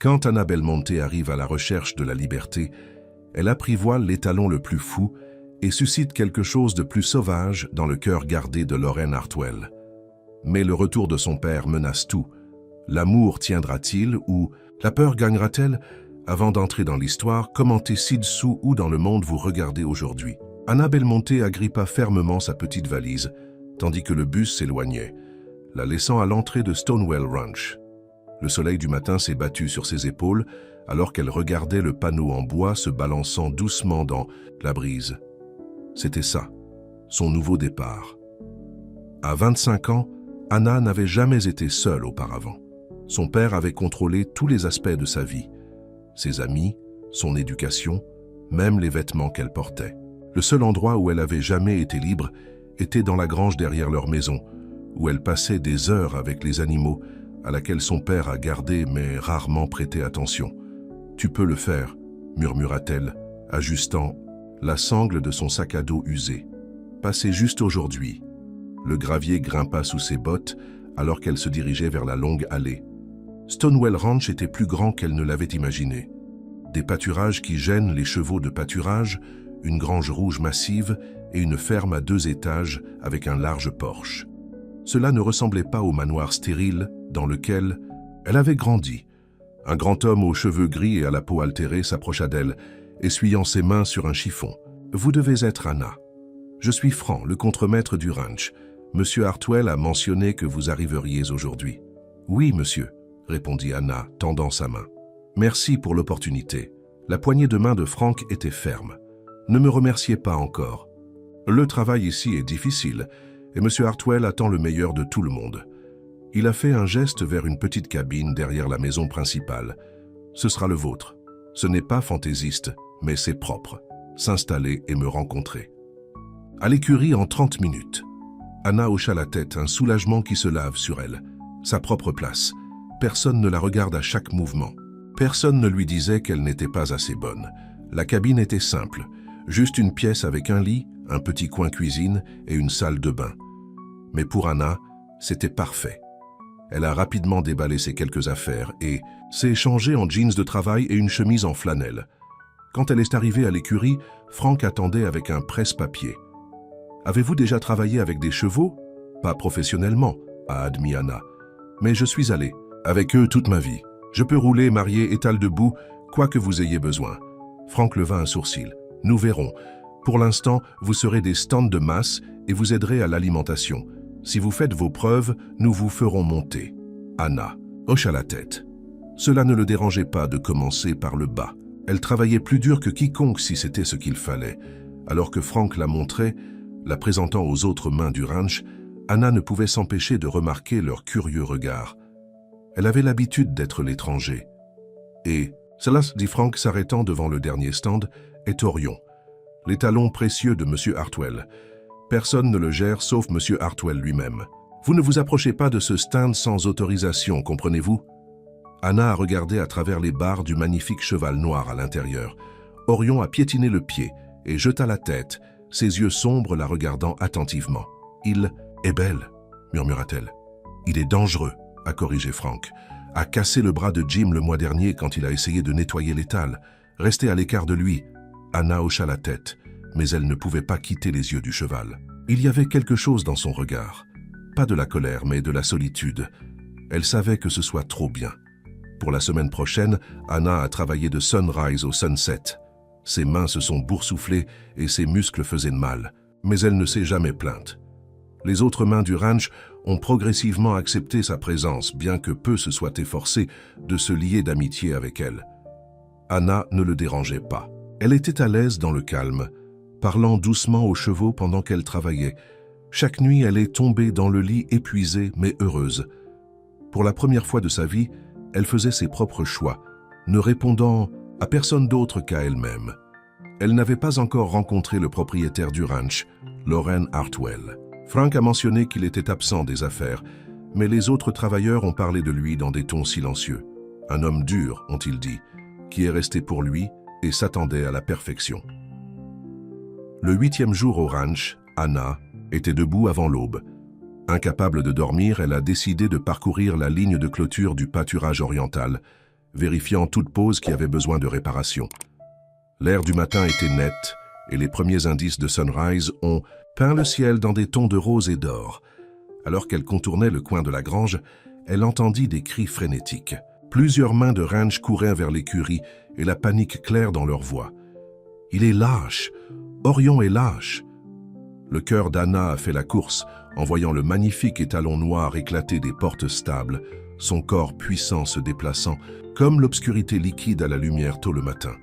Quand Anna Belmonte arrive à la recherche de la liberté, elle apprivoise l'étalon le plus fou et suscite quelque chose de plus sauvage dans le cœur gardé de Lorraine Hartwell. Mais le retour de son père menace tout. L'amour tiendra-t-il ou la peur gagnera-t-elle? Avant d'entrer dans l'histoire, commentez ci-dessous où dans le monde vous regardez aujourd'hui. Anna Belmonte agrippa fermement sa petite valise, tandis que le bus s'éloignait, la laissant à l'entrée de Stonewell Ranch. Le soleil du matin s'est battu sur ses épaules, alors qu'elle regardait le panneau en bois se balançant doucement dans la brise. C'était ça, son nouveau départ. À 25 ans, Anna n'avait jamais été seule auparavant. Son père avait contrôlé tous les aspects de sa vie, ses amis, son éducation, même les vêtements qu'elle portait. Le seul endroit où elle avait jamais été libre était dans la grange derrière leur maison, où elle passait des heures avec les animaux, à laquelle son père a gardé mais rarement prêté attention. « Tu peux le faire », murmura-t-elle, ajustant la sangle de son sac à dos usé. « Passez juste aujourd'hui. » Le gravier grimpa sous ses bottes alors qu'elle se dirigeait vers la longue allée. Stonewell Ranch était plus grand qu'elle ne l'avait imaginé. Des pâturages qui gênent les chevaux de pâturage, une grange rouge massive et une ferme à 2 étages avec un large porche. Cela ne ressemblait pas au manoir stérile dans lequel elle avait grandi. Un grand homme aux cheveux gris et à la peau altérée s'approcha d'elle, essuyant ses mains sur un chiffon. « Vous devez être Anna. Je suis Frank, le contremaître du ranch. Monsieur Hartwell a mentionné que vous arriveriez aujourd'hui. »« Oui, monsieur, » répondit Anna, tendant sa main. « Merci pour l'opportunité. » La poignée de main de Frank était ferme. « Ne me remerciez pas encore. Le travail ici est difficile, et monsieur Hartwell attend le meilleur de tout le monde. » Il a fait un geste vers une petite cabine derrière la maison principale. « Ce sera le vôtre. Ce n'est pas fantaisiste, mais c'est propre. S'installer et me rencontrer. » À l'écurie en 30 minutes. Anna hocha la tête, un soulagement qui se lave sur elle. Sa propre place. Personne ne la regarde à chaque mouvement. Personne ne lui disait qu'elle n'était pas assez bonne. La cabine était simple. Juste une pièce avec un lit, un petit coin cuisine et une salle de bain. Mais pour Anna, c'était parfait. Elle a rapidement déballé ses quelques affaires et s'est changée en jeans de travail et une chemise en flanelle. Quand elle est arrivée à l'écurie, Frank attendait avec un presse-papier. « Avez-vous déjà travaillé avec des chevaux ?»« Pas professionnellement, » a admis Anna. « Mais je suis allée, avec eux toute ma vie. Je peux rouler, marier, étale debout, quoi que vous ayez besoin. » Frank leva un sourcil. « Nous verrons. Pour l'instant, vous serez des stands de masse et vous aiderez à l'alimentation. Si vous faites vos preuves, nous vous ferons monter. » Anna hocha la tête. Cela ne le dérangeait pas de commencer par le bas. Elle travaillait plus dur que quiconque si c'était ce qu'il fallait. Alors que Frank la montrait, la présentant aux autres mains du ranch, Anna ne pouvait s'empêcher de remarquer leur curieux regard. Elle avait l'habitude d'être l'étranger. « Et cela, dit Frank s'arrêtant devant le dernier stand, est Orion, l'étalon précieux de M. Hartwell. Personne ne le gère sauf M. Hartwell lui-même. Vous ne vous approchez pas de ce stand sans autorisation, comprenez-vous » Anna a regardé à travers les barres du magnifique cheval noir à l'intérieur. Orion a piétiné le pied et jeta la tête, ses yeux sombres la regardant attentivement. « Il est belle, » murmura-t-elle. « Il est dangereux, » a corrigé Frank. « A cassé le bras de Jim le mois dernier quand il a essayé de nettoyer l'étal. Restez à l'écart de lui. » Anna hocha la tête, mais elle ne pouvait pas quitter les yeux du cheval. Il y avait quelque chose dans son regard. Pas de la colère, mais de la solitude. Elle savait que ce soit trop bien. Pour la semaine prochaine, Anna a travaillé de sunrise au sunset. Ses mains se sont boursouflées et ses muscles faisaient mal, mais elle ne s'est jamais plainte. Les autres mains du ranch ont progressivement accepté sa présence, bien que peu se soient efforcés de se lier d'amitié avec elle. Anna ne le dérangeait pas. Elle était à l'aise dans le calme, parlant doucement aux chevaux pendant qu'elle travaillait. Chaque nuit, elle est tombée dans le lit épuisée mais heureuse. Pour la première fois de sa vie, elle faisait ses propres choix, ne répondant à personne d'autre qu'à elle-même. Elle n'avait pas encore rencontré le propriétaire du ranch, Lorraine Hartwell. Frank a mentionné qu'il était absent des affaires, mais les autres travailleurs ont parlé de lui dans des tons silencieux. Un homme dur, ont-ils dit, qui est resté pour lui et s'attendait à la perfection. Le 8e jour au ranch, Anna était debout avant l'aube. Incapable de dormir, elle a décidé de parcourir la ligne de clôture du pâturage oriental vérifiant toute pose qui avait besoin de réparation. L'air du matin était net, et les premiers indices de sunrise ont peint le ciel dans des tons de rose et d'or. Alors qu'elle contournait le coin de la grange, elle entendit des cris frénétiques. Plusieurs mains de ranch couraient vers l'écurie et la panique claire dans leur voix. « Il est lâche! Orion est lâche !» Le cœur d'Anna a fait la course en voyant le magnifique étalon noir éclater des portes stables, son corps puissant se déplaçant, comme l'obscurité liquide à la lumière tôt le matin.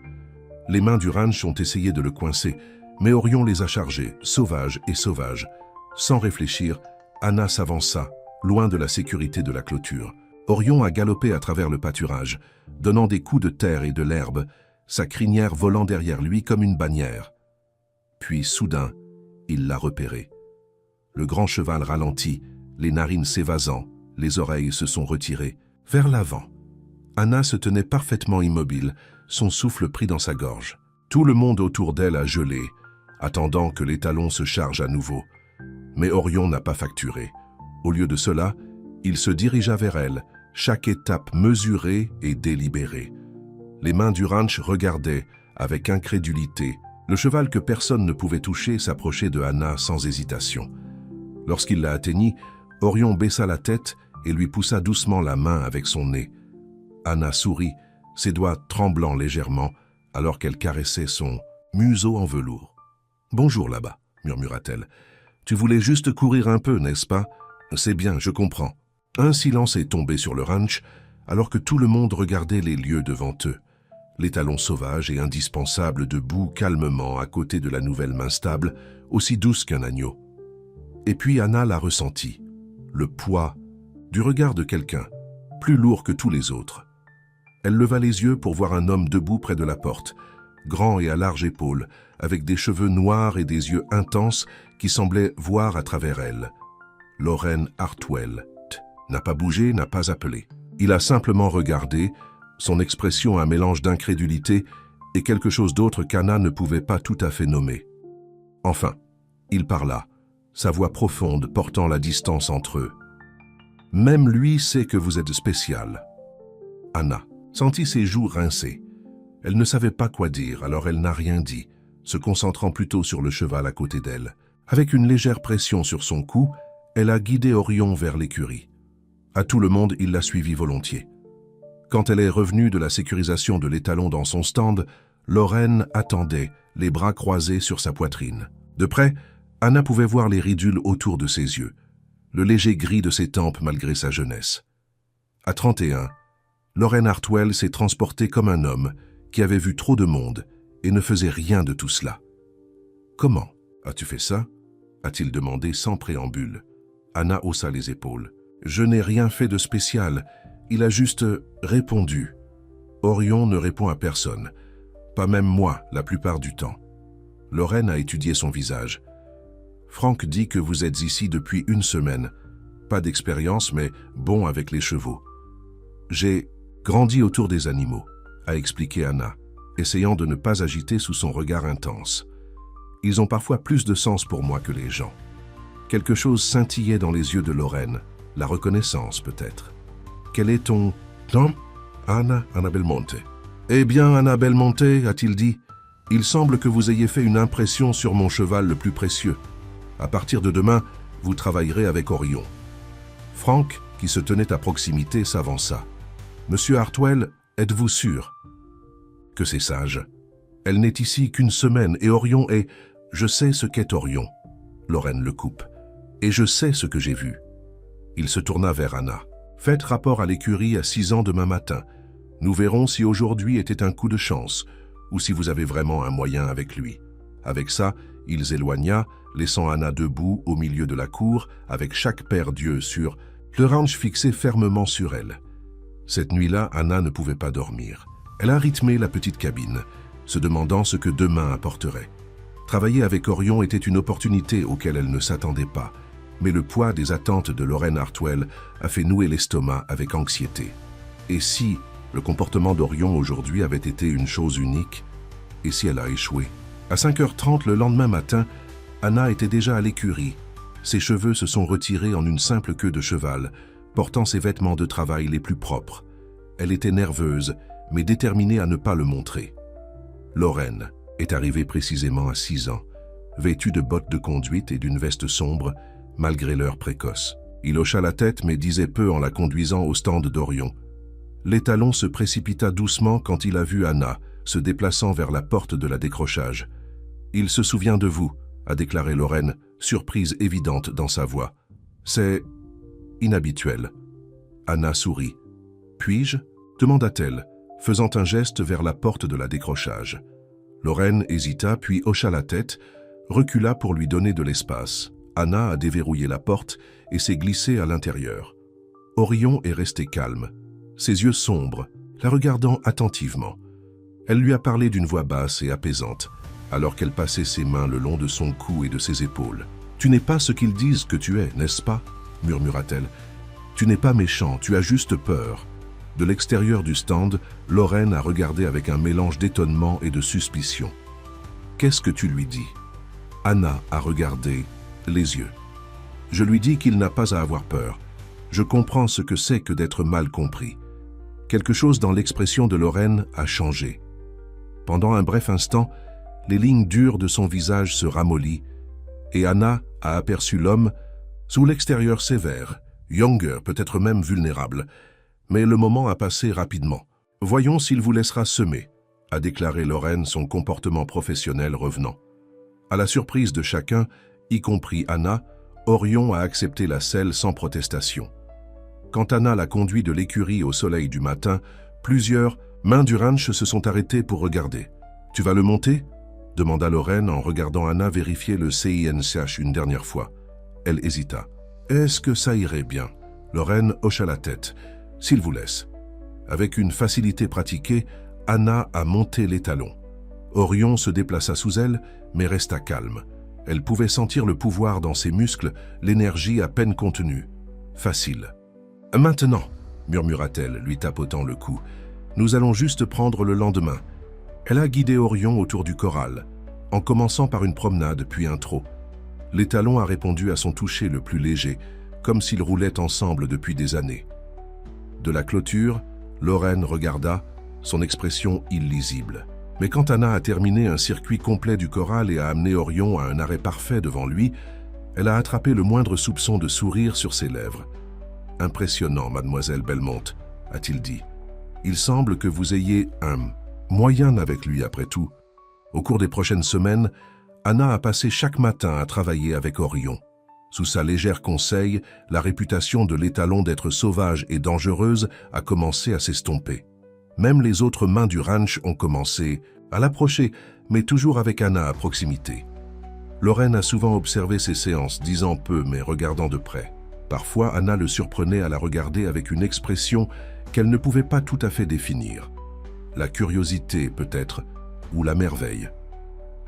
Les mains du ranch ont essayé de le coincer, mais Orion les a chargés, sauvage et sauvage. Sans réfléchir, Anna s'avança, loin de la sécurité de la clôture. Orion a galopé à travers le pâturage, donnant des coups de terre et de l'herbe, sa crinière volant derrière lui comme une bannière. Puis, soudain, il l'a repéré. Le grand cheval ralentit, les narines s'évasant, les oreilles se sont retirées, vers l'avant. Anna se tenait parfaitement immobile, son souffle pris dans sa gorge. Tout le monde autour d'elle a gelé, attendant que l'étalon se charge à nouveau. Mais Orion n'a pas facturé. Au lieu de cela, il se dirigea vers elle, chaque étape mesurée et délibérée. Les mains du ranch regardaient, avec incrédulité. Le cheval que personne ne pouvait toucher s'approchait de Anna sans hésitation. Lorsqu'il la atteignit, Orion baissa la tête et lui poussa doucement la main avec son nez. Anna sourit, ses doigts tremblant légèrement, alors qu'elle caressait son museau en velours. « Bonjour là-bas », murmura-t-elle. « Tu voulais juste courir un peu, n'est-ce pas? C'est bien, je comprends. » Un silence est tombé sur le ranch, alors que tout le monde regardait les lieux devant eux. L'étalon sauvage et indispensable debout calmement à côté de la nouvelle main stable, aussi douce qu'un agneau. Et puis Anna l'a ressenti, le poids du regard de quelqu'un, plus lourd que tous les autres. Elle leva les yeux pour voir un homme debout près de la porte, grand et à larges épaules, avec des cheveux noirs et des yeux intenses qui semblaient voir à travers elle. Lorraine Hartwell n'a pas bougé, n'a pas appelé. Il a simplement regardé, son expression un mélange d'incrédulité et quelque chose d'autre qu'Anna ne pouvait pas tout à fait nommer. Enfin, il parla, sa voix profonde portant la distance entre eux. « Même lui sait que vous êtes spécial. » Anna sentit ses joues rincées. Elle ne savait pas quoi dire, alors elle n'a rien dit, se concentrant plutôt sur le cheval à côté d'elle. Avec une légère pression sur son cou, elle a guidé Orion vers l'écurie. À tout le monde, il l'a suivi volontiers. Quand elle est revenue de la sécurisation de l'étalon dans son stand, Lorraine attendait, les bras croisés sur sa poitrine. De près, Anna pouvait voir les ridules autour de ses yeux, le léger gris de ses tempes malgré sa jeunesse. À 31, Lorraine Hartwell s'est transportée comme un homme qui avait vu trop de monde et ne faisait rien de tout cela. « Comment as-tu fait ça ?» a-t-il demandé sans préambule. Anna haussa les épaules. « Je n'ai rien fait de spécial. Il a juste répondu. Orion ne répond à personne, pas même moi la plupart du temps. » Lorraine a étudié son visage. « Franck dit que vous êtes ici depuis 1 semaine. Pas d'expérience, mais bon avec les chevaux. J'ai grandi autour des animaux, » a expliqué Anna, essayant de ne pas agiter sous son regard intense. « Ils ont parfois plus de sens pour moi que les gens. » Quelque chose scintillait dans les yeux de Lorraine, la reconnaissance peut-être. « Quel est ton nom ?»« Anna Belmonte. »« Eh bien, Anna Belmonte, a-t-il dit, il semble que vous ayez fait une impression sur mon cheval le plus précieux. À partir de demain, vous travaillerez avec Orion. » Franck, qui se tenait à proximité, s'avança. « Monsieur Hartwell, êtes-vous sûr ?» « Que c'est sage. Elle n'est ici qu'1 semaine et Orion est... Je sais ce qu'est Orion. » Lorraine le coupe. « Et je sais ce que j'ai vu. » Il se tourna vers Anna. « Faites rapport à l'écurie à 6 ans demain matin. Nous verrons si aujourd'hui était un coup de chance ou si vous avez vraiment un moyen avec lui. » Avec ça, il s'éloigna, laissant Anna debout au milieu de la cour avec chaque paire d'yeux sur le ranch fixé fermement sur elle. Cette nuit-là, Anna ne pouvait pas dormir. Elle a rythmé la petite cabine, se demandant ce que demain apporterait. Travailler avec Orion était une opportunité auquel elle ne s'attendait pas, mais le poids des attentes de Lorraine Hartwell a fait nouer l'estomac avec anxiété. Et si le comportement d'Orion aujourd'hui avait été une chose unique? Et si elle a échoué? À 5h30 le lendemain matin, Anna était déjà à l'écurie. Ses cheveux se sont retirés en une simple queue de cheval, portant ses vêtements de travail les plus propres. Elle était nerveuse, mais déterminée à ne pas le montrer. Lorraine est arrivée précisément à 6 ans, vêtue de bottes de conduite et d'une veste sombre, malgré l'heure précoce. Il hocha la tête mais disait peu en la conduisant au stand d'Orion. L'étalon se précipita doucement quand il a vu Anna se déplaçant vers la porte de la décrochage. « Il se souvient de vous », a déclaré Lorraine, surprise évidente dans sa voix. « C'est inhabituel. » Anna sourit. « Puis-je » demanda-t-elle, faisant un geste vers la porte de la décrochage. Lorraine hésita puis hocha la tête, recula pour lui donner de l'espace. Anna a déverrouillé la porte et s'est glissée à l'intérieur. Orion est resté calme, ses yeux sombres, la regardant attentivement. Elle lui a parlé d'une voix basse et apaisante, alors qu'elle passait ses mains le long de son cou et de ses épaules. « Tu n'es pas ce qu'ils disent que tu es, n'est-ce pas ?» murmura-t-elle. « Tu n'es pas méchant, tu as juste peur. » De l'extérieur du stand, Lorraine a regardé avec un mélange d'étonnement et de suspicion. « Qu'est-ce que tu lui dis ?» Anna a regardé les yeux. « Je lui dis qu'il n'a pas à avoir peur. Je comprends ce que c'est que d'être mal compris. » Quelque chose dans l'expression de Lorraine a changé. Pendant un bref instant, les lignes dures de son visage se ramollient et Anna a aperçu l'homme sous l'extérieur sévère, younger, peut-être même vulnérable. Mais le moment a passé rapidement. « Voyons s'il vous laissera semer », a déclaré Lorraine, son comportement professionnel revenant. À la surprise de chacun, y compris Anna, Orion a accepté la selle sans protestation. Quand Anna l'a conduit de l'écurie au soleil du matin, plusieurs mains du ranch se sont arrêtées pour regarder. « Tu vas le monter ?» demanda Lorraine en regardant Anna vérifier le CINCH une dernière fois. Elle hésita. « Est-ce que ça irait bien ?» Lorraine hocha la tête. « S'il vous laisse. » Avec une facilité pratiquée, Anna a monté l'étalon. Orion se déplaça sous elle, mais resta calme. Elle pouvait sentir le pouvoir dans ses muscles, l'énergie à peine contenue. Facile. « Maintenant !» murmura-t-elle, lui tapotant le cou. « Nous allons juste prendre le lendemain. » Elle a guidé Orion autour du corral, en commençant par une promenade puis un trot. L'étalon a répondu à son toucher le plus léger, comme s'ils roulaient ensemble depuis des années. De la clôture, Lorraine regarda, son expression illisible. Mais quand Anna a terminé un circuit complet du corral et a amené Orion à un arrêt parfait devant lui, elle a attrapé le moindre soupçon de sourire sur ses lèvres. « Impressionnant, mademoiselle Belmont », a-t-il dit. « Il semble que vous ayez un moyen avec lui après tout. » Au cours des prochaines semaines, Anna a passé chaque matin à travailler avec Orion. Sous sa légère conseil, la réputation de l'étalon d'être sauvage et dangereuse a commencé à s'estomper. Même les autres mains du ranch ont commencé à l'approcher, mais toujours avec Anna à proximité. Lorraine a souvent observé ces séances, disant peu mais regardant de près. Parfois, Anna le surprenait à la regarder avec une expression qu'elle ne pouvait pas tout à fait définir. La curiosité, peut-être, ou la merveille.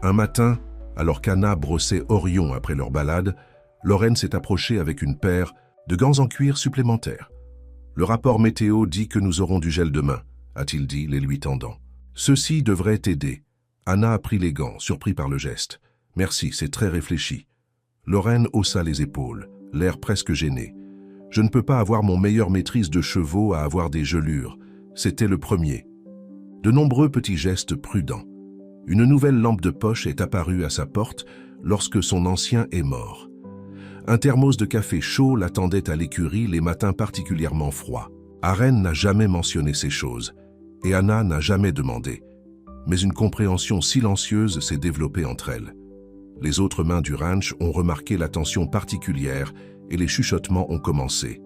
Un matin, alors qu'Anna brossait Orion après leur balade, Lorraine s'est approchée avec une paire de gants en cuir supplémentaires. « Le rapport météo dit que nous aurons du gel demain », a-t-il dit, les lui tendant. « Ceci devrait t'aider. » Anna a pris les gants, surpris par le geste. « Merci, c'est très réfléchi. » Lorraine haussa les épaules, l'air presque gêné. « Je ne peux pas avoir mon meilleur maîtrise de chevaux à avoir des gelures. C'était le premier. » De nombreux petits gestes prudents. Une nouvelle lampe de poche est apparue à sa porte lorsque son ancien est mort. Un thermos de café chaud l'attendait à l'écurie les matins particulièrement froids. Aren n'a jamais mentionné ces choses, et Anna n'a jamais demandé. Mais une compréhension silencieuse s'est développée entre elles. Les autres mains du ranch ont remarqué l'attention particulière et les chuchotements ont commencé.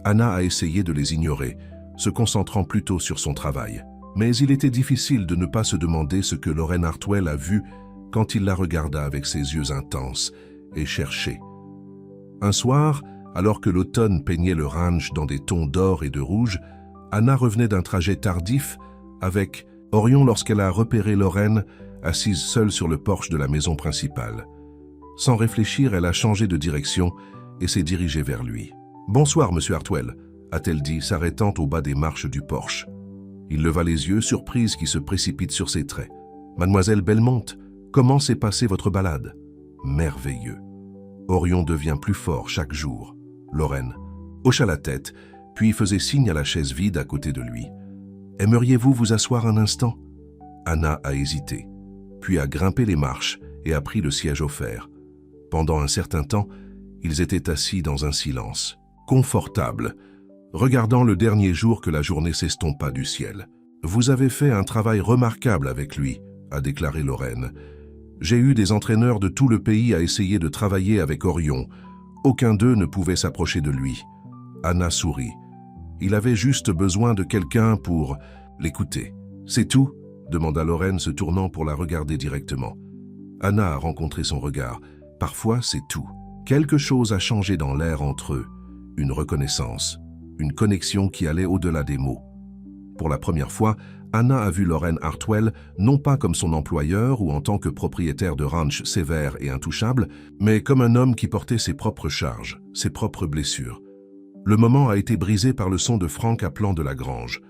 Anna a essayé de les ignorer, se concentrant plutôt sur son travail. Mais il était difficile de ne pas se demander ce que Lorraine Hartwell a vu quand il la regarda avec ses yeux intenses et cherchait. Un soir, alors que l'automne peignait le ranch dans des tons d'or et de rouge, Anna revenait d'un trajet tardif avec Orion lorsqu'elle a repéré Lorraine assise seule sur le porche de la maison principale. Sans réfléchir, elle a changé de direction et s'est dirigée vers lui. « Bonsoir, monsieur Hartwell », a-t-elle dit, s'arrêtant au bas des marches du porche. Il leva les yeux, surprise qui se précipite sur ses traits. « Mademoiselle Belmont, comment s'est passée votre balade ?»« Merveilleux. Orion devient plus fort chaque jour. » Lorraine hocha la tête, puis faisait signe à la chaise vide à côté de lui. « Aimeriez-vous vous asseoir un instant ?» Anna a hésité, puis a grimpé les marches et a pris le siège offert. Pendant un certain temps, ils étaient assis dans un silence, confortable, regardant le dernier jour que la journée s'estompa du ciel. « Vous avez fait un travail remarquable avec lui », a déclaré Lorraine. « J'ai eu des entraîneurs de tout le pays à essayer de travailler avec Orion. Aucun d'eux ne pouvait s'approcher de lui. » Anna sourit. Il avait juste besoin de quelqu'un pour l'écouter. « C'est tout ?» demanda Lorraine se tournant pour la regarder directement. Anna a rencontré son regard. « Parfois, c'est tout. Quelque chose a changé dans l'air entre eux. Une reconnaissance, une connexion qui allait au-delà des mots. » Pour la première fois, Anna a vu Lorraine Hartwell non pas comme son employeur ou en tant que propriétaire de ranch sévère et intouchable, mais comme un homme qui portait ses propres charges, ses propres blessures. Le moment a été brisé par le son de Frank appelant de la grange.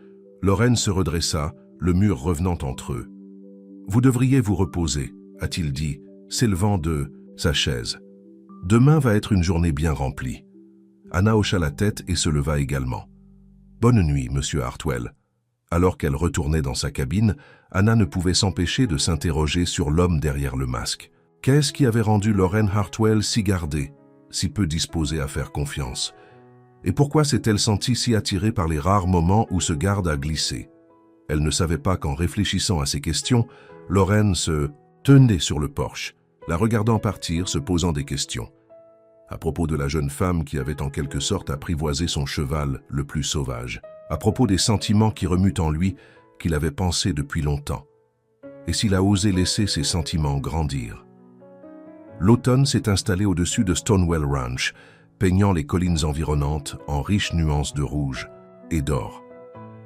Lorraine se redressa, le mur revenant entre eux. « Vous devriez vous reposer », a-t-il dit, s'élevant de sa chaise. « Demain va être une journée bien remplie. » Anna hocha la tête et se leva également. « Bonne nuit, monsieur Hartwell. » Alors qu'elle retournait dans sa cabine, Anna ne pouvait s'empêcher de s'interroger sur l'homme derrière le masque. Qu'est-ce qui avait rendu Lorraine Hartwell si gardée, si peu disposée à faire confiance? Et pourquoi s'est-elle sentie si attirée par les rares moments où ce garde a glissé? Elle ne savait pas qu'en réfléchissant à ces questions, Lorraine se tenait sur le porche, la regardant partir, se posant des questions. À propos de la jeune femme qui avait en quelque sorte apprivoisé son cheval le plus sauvage. À propos des sentiments qui remuent en lui, qu'il avait pensé depuis longtemps. Et s'il a osé laisser ces sentiments grandir? L'automne s'est installé au-dessus de Stonewell Ranch, peignant les collines environnantes en riches nuances de rouge et d'or.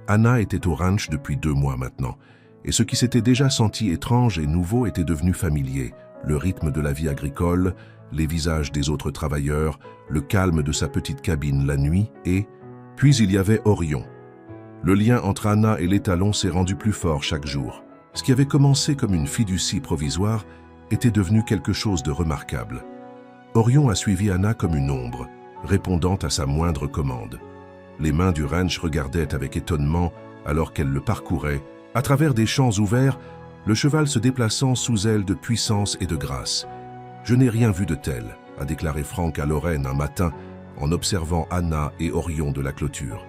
Anna était au ranch depuis 2 mois maintenant, et ce qui s'était déjà senti étrange et nouveau était devenu familier. Le rythme de la vie agricole, les visages des autres travailleurs, le calme de sa petite cabine la nuit et... Puis il y avait Orion. Le lien entre Anna et l'étalon s'est rendu plus fort chaque jour. Ce qui avait commencé comme une fiducie provisoire était devenu quelque chose de remarquable. Orion a suivi Anna comme une ombre, répondant à sa moindre commande. Les mains du ranch regardaient avec étonnement alors qu'elle le parcourait, à travers des champs ouverts, le cheval se déplaçant sous aile de puissance et de grâce. « Je n'ai rien vu de tel », a déclaré Frank à Lorraine un matin, en observant Anna et Orion de la clôture.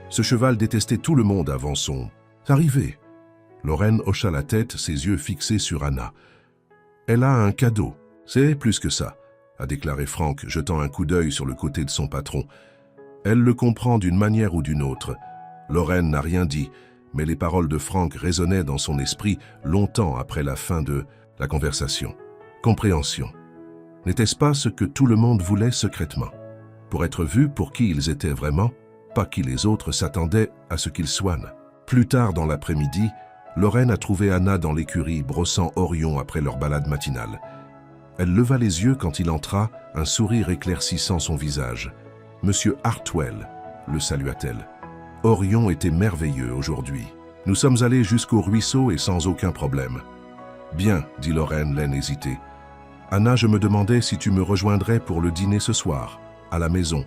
Ce cheval détestait tout le monde avant son arrivée. Lorraine hocha la tête, ses yeux fixés sur Anna. « Elle a un cadeau. C'est plus que ça, » a déclaré Frank, jetant un coup d'œil sur le côté de son patron. « Elle le comprend d'une manière ou d'une autre. » Lorraine n'a rien dit, mais les paroles de Frank résonnaient dans son esprit longtemps après la fin de la conversation. Compréhension. N'était-ce pas ce que tout le monde voulait secrètement? Pour être vus pour qui ils étaient vraiment, pas qui les autres s'attendaient à ce qu'ils soient. Plus tard dans l'après-midi, Lorraine a trouvé Anna dans l'écurie brossant Orion après leur balade matinale. Elle leva les yeux quand il entra, un sourire éclaircissant son visage. « Monsieur Hartwell », le salua-t-elle. « Orion était merveilleux aujourd'hui. Nous sommes allés jusqu'au ruisseau et sans aucun problème. »« Bien, » dit Lorraine, l'aine hésitée. « Anna, je me demandais si tu me rejoindrais pour le dîner ce soir. À la maison. »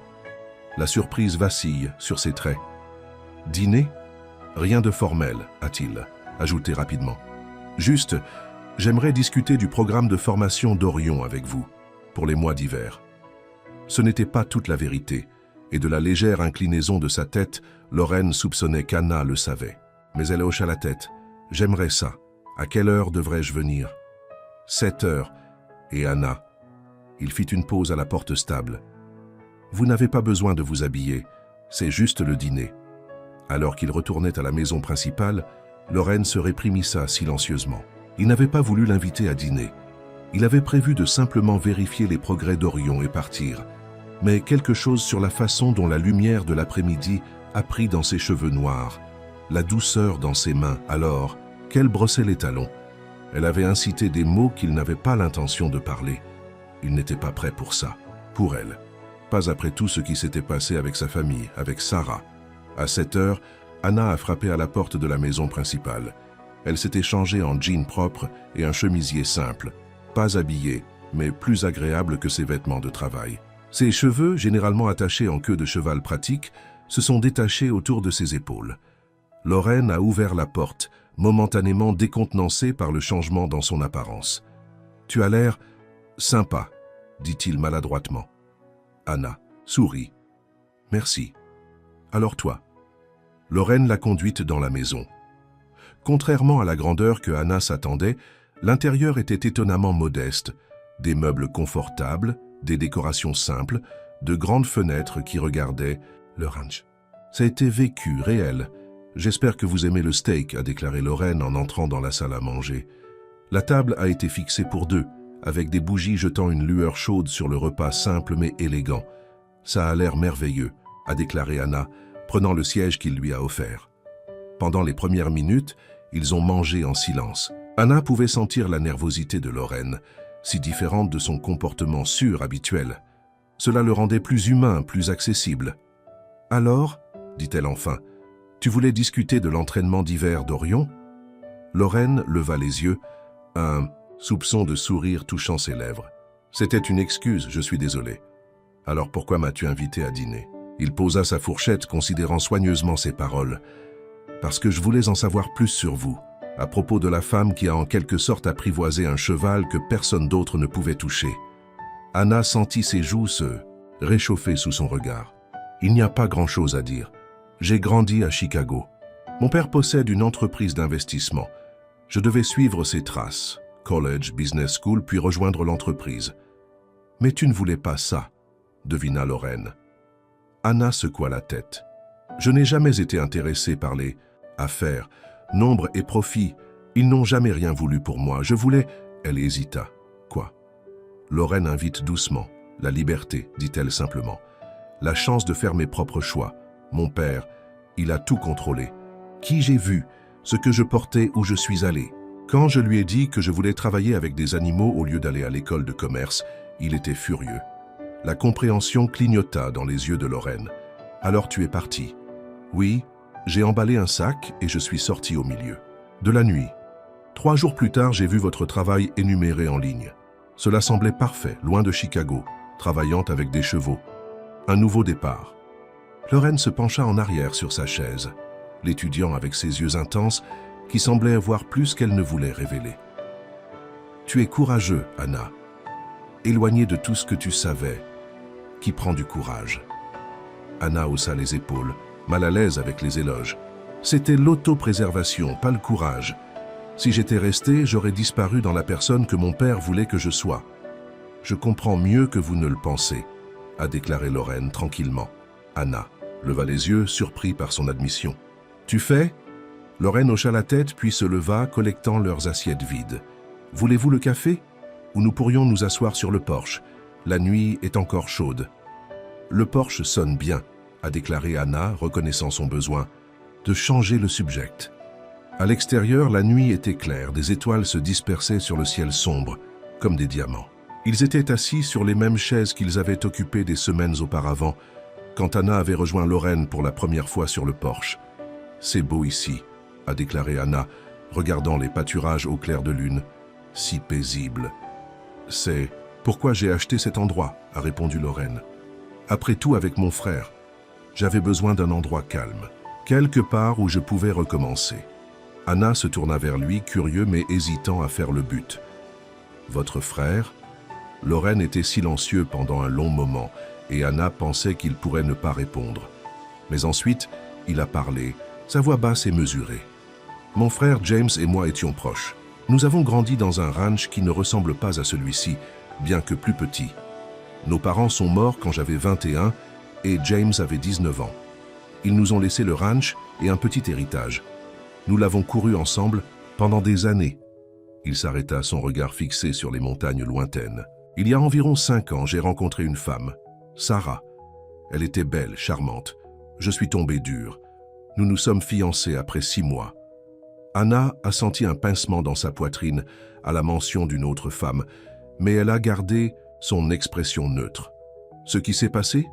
La surprise vacille sur ses traits. « Dîner ? Rien de formel, a-t-il ajouté rapidement. Juste, j'aimerais discuter du programme de formation d'Orion avec vous, pour les mois d'hiver. » Ce n'était pas toute la vérité, et de la légère inclinaison de sa tête, Lorraine soupçonnait qu'Anna le savait. Mais elle hocha la tête. « J'aimerais ça. À quelle heure devrais-je venir ?»« 7 heures. » Et Anna. Il fit une pause à la porte stable. « Vous n'avez pas besoin de vous habiller, c'est juste le dîner. » Alors qu'il retournait à la maison principale, Lorraine se réprimissa silencieusement. Il n'avait pas voulu l'inviter à dîner. Il avait prévu de simplement vérifier les progrès d'Orion et partir. Mais quelque chose sur la façon dont la lumière de l'après-midi a pris dans ses cheveux noirs, la douceur dans ses mains, alors qu'elle brossait les talons. Elle avait incité des mots qu'il n'avait pas l'intention de parler. Il n'était pas prêt pour ça, pour elle. Pas après tout ce qui s'était passé avec sa famille, avec Sarah. À 7 heures, Anna a frappé à la porte de la maison principale. Elle s'était changée en jean propre et un chemisier simple, pas habillée, mais plus agréable que ses vêtements de travail. Ses cheveux, généralement attachés en queue de cheval pratique, se sont détachés autour de ses épaules. Lorraine a ouvert la porte, momentanément décontenancée par le changement dans son apparence. « Tu as l'air sympa », dit-il maladroitement. Anna sourit. « Merci. Alors toi ?» Lorraine l'a conduite dans la maison. Contrairement à la grandeur que Anna s'attendait, l'intérieur était étonnamment modeste. Des meubles confortables, des décorations simples, de grandes fenêtres qui regardaient le ranch. « Ça a été vécu, réel. J'espère que vous aimez le steak », a déclaré Lorraine en entrant dans la salle à manger. La table a été fixée pour deux, avec des bougies jetant une lueur chaude sur le repas simple mais élégant. « Ça a l'air merveilleux », a déclaré Anna, prenant le siège qu'il lui a offert. Pendant les premières minutes, ils ont mangé en silence. Anna pouvait sentir la nervosité de Lorraine, si différente de son comportement sûr habituel. Cela le rendait plus humain, plus accessible. « Alors ?» dit-elle enfin. « Tu voulais discuter de l'entraînement d'hiver d'Orion ?» Lorraine leva les yeux, un soupçon de sourire touchant ses lèvres. « C'était une excuse, je suis désolé. Alors pourquoi m'as-tu invité à dîner ?» Il posa sa fourchette, considérant soigneusement ses paroles. « Parce que je voulais en savoir plus sur vous, à propos de la femme qui a en quelque sorte apprivoisé un cheval que personne d'autre ne pouvait toucher. » Anna sentit ses joues se réchauffer sous son regard. « Il n'y a pas grand-chose à dire. J'ai grandi à Chicago. Mon père possède une entreprise d'investissement. Je devais suivre ses traces, college, business school, puis rejoindre l'entreprise. Mais tu ne voulais pas ça, devina Lorraine. Anna secoua la tête. Je n'ai jamais été intéressée par les affaires, nombre et profit. Ils n'ont jamais rien voulu pour moi. Je voulais... Elle hésita. Quoi? Lorraine invite doucement. La liberté, dit-elle simplement. La chance de faire mes propres choix. Mon père, il a tout contrôlé. Qui j'ai vu, ce que je portais, où je suis allé. Quand je lui ai dit que je voulais travailler avec des animaux au lieu d'aller à l'école de commerce, il était furieux. La compréhension clignota dans les yeux de Lorraine. « Alors tu es parti. » « Oui, j'ai emballé un sac et je suis sorti au milieu. De la nuit. 3 jours plus tard, j'ai vu votre travail énuméré en ligne. Cela semblait parfait, loin de Chicago, travaillant avec des chevaux. Un nouveau départ. » Lorraine se pencha en arrière sur sa chaise, l'étudiant avec ses yeux intenses qui semblaient voir plus qu'elle ne voulait révéler. « Tu es courageux, Anna. Éloigné de tout ce que tu savais. Qui prend du courage. » Anna haussa les épaules, mal à l'aise avec les éloges. C'était l'autopréservation, pas le courage. Si j'étais resté, j'aurais disparu dans la personne que mon père voulait que je sois. Je comprends mieux que vous ne le pensez, a déclaré Lorraine tranquillement. Anna leva les yeux, surpris par son admission. Tu fais? Lorraine hocha la tête, puis se leva, collectant leurs assiettes vides. Voulez-vous le café? Ou nous pourrions nous asseoir sur le porche. La nuit est encore chaude. Le porche sonne bien, a déclaré Anna, reconnaissant son besoin, de changer le subject. À l'extérieur, la nuit était claire, des étoiles se dispersaient sur le ciel sombre, comme des diamants. Ils étaient assis sur les mêmes chaises qu'ils avaient occupées des semaines auparavant, quand Anna avait rejoint Lorraine pour la première fois sur le porche. « C'est beau ici », a déclaré Anna, regardant les pâturages au clair de lune. « Si paisible. »« C'est pourquoi j'ai acheté cet endroit », a répondu Lorraine. « Après tout, avec mon frère, j'avais besoin d'un endroit calme, quelque part où je pouvais recommencer. » Anna se tourna vers lui, curieux mais hésitant à faire le but. « Votre frère ?» Lorraine était silencieux pendant un long moment et Anna pensait qu'il pourrait ne pas répondre. Mais ensuite, il a parlé, sa voix basse et mesurée. « Mon frère James et moi étions proches. Nous avons grandi dans un ranch qui ne ressemble pas à celui-ci, bien que plus petit. Nos parents sont morts quand j'avais 21 et James avait 19 ans. Ils nous ont laissé le ranch et un petit héritage. Nous l'avons couru ensemble pendant des années. » Il s'arrêta, son regard fixé sur les montagnes lointaines. « Il y a environ 5 ans, j'ai rencontré une femme, Sarah. Elle était belle, charmante. Je suis tombé dur. Nous nous sommes fiancés après 6 mois. » Anna a senti un pincement dans sa poitrine à la mention d'une autre femme, mais elle a gardé son expression neutre. « Ce qui s'est passé?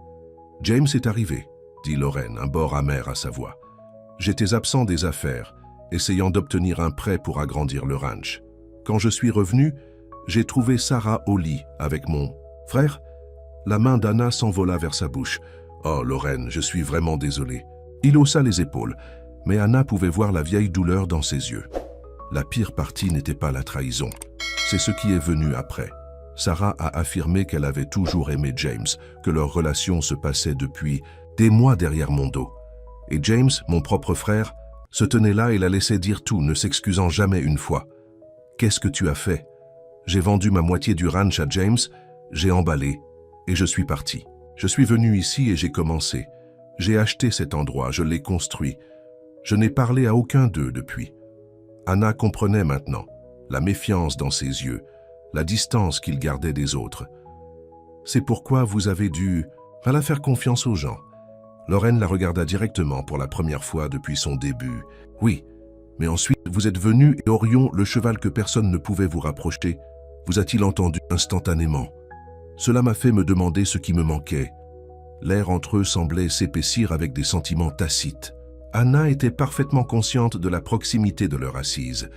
James est arrivé, » dit Lorraine, un bord amer à sa voix. « J'étais absent des affaires, essayant d'obtenir un prêt pour agrandir le ranch. Quand je suis revenu, j'ai trouvé Sarah au lit avec mon frère. » La main d'Anna s'envola vers sa bouche. Oh, Lorraine, je suis vraiment désolé. Il haussa les épaules, mais Anna pouvait voir la vieille douleur dans ses yeux. La pire partie n'était pas la trahison, c'est ce qui est venu après. Sarah a affirmé qu'elle avait toujours aimé James, que leur relation se passait depuis des mois derrière mon dos. Et James, mon propre frère, se tenait là et la laissait dire tout, ne s'excusant jamais une fois. « Qu'est-ce que tu as fait ?» J'ai vendu ma moitié du ranch à James, j'ai emballé et je suis parti. Je suis venu ici et j'ai commencé. J'ai acheté cet endroit, je l'ai construit. Je n'ai parlé à aucun d'eux depuis. Anna comprenait maintenant, la méfiance dans ses yeux, la distance qu'il gardait des autres. C'est pourquoi vous avez dû faire confiance aux gens. Lorraine la regarda directement pour la première fois depuis son début. Oui, mais ensuite vous êtes venu et Orion, le cheval que personne ne pouvait vous rapprocher, vous a-t-il entendu instantanément. Cela m'a fait me demander ce qui me manquait. L'air entre eux semblait s'épaissir avec des sentiments tacites. Anna était parfaitement consciente de la proximité de leur assise,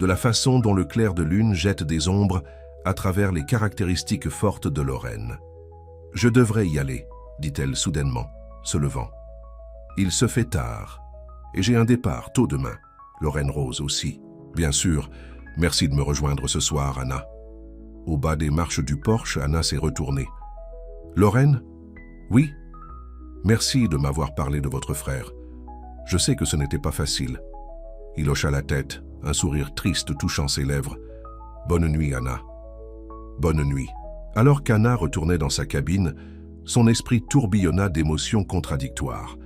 de la façon dont le clair de lune jette des ombres à travers les caractéristiques fortes de Lorraine. « Je devrais y aller, » dit-elle soudainement, se levant. « Il se fait tard, et j'ai un départ tôt demain. » Lorraine Rose aussi. « Bien sûr, merci de me rejoindre ce soir, Anna. » Au bas des marches du porche, Anna s'est retournée. « Lorraine ? Oui ? Merci de m'avoir parlé de votre frère. Je sais que ce n'était pas facile. » Il hocha la tête, un sourire triste touchant ses lèvres. « Bonne nuit, Anna. » « Bonne nuit. » Alors qu'Anna retournait dans sa cabine, son esprit tourbillonna d'émotions contradictoires.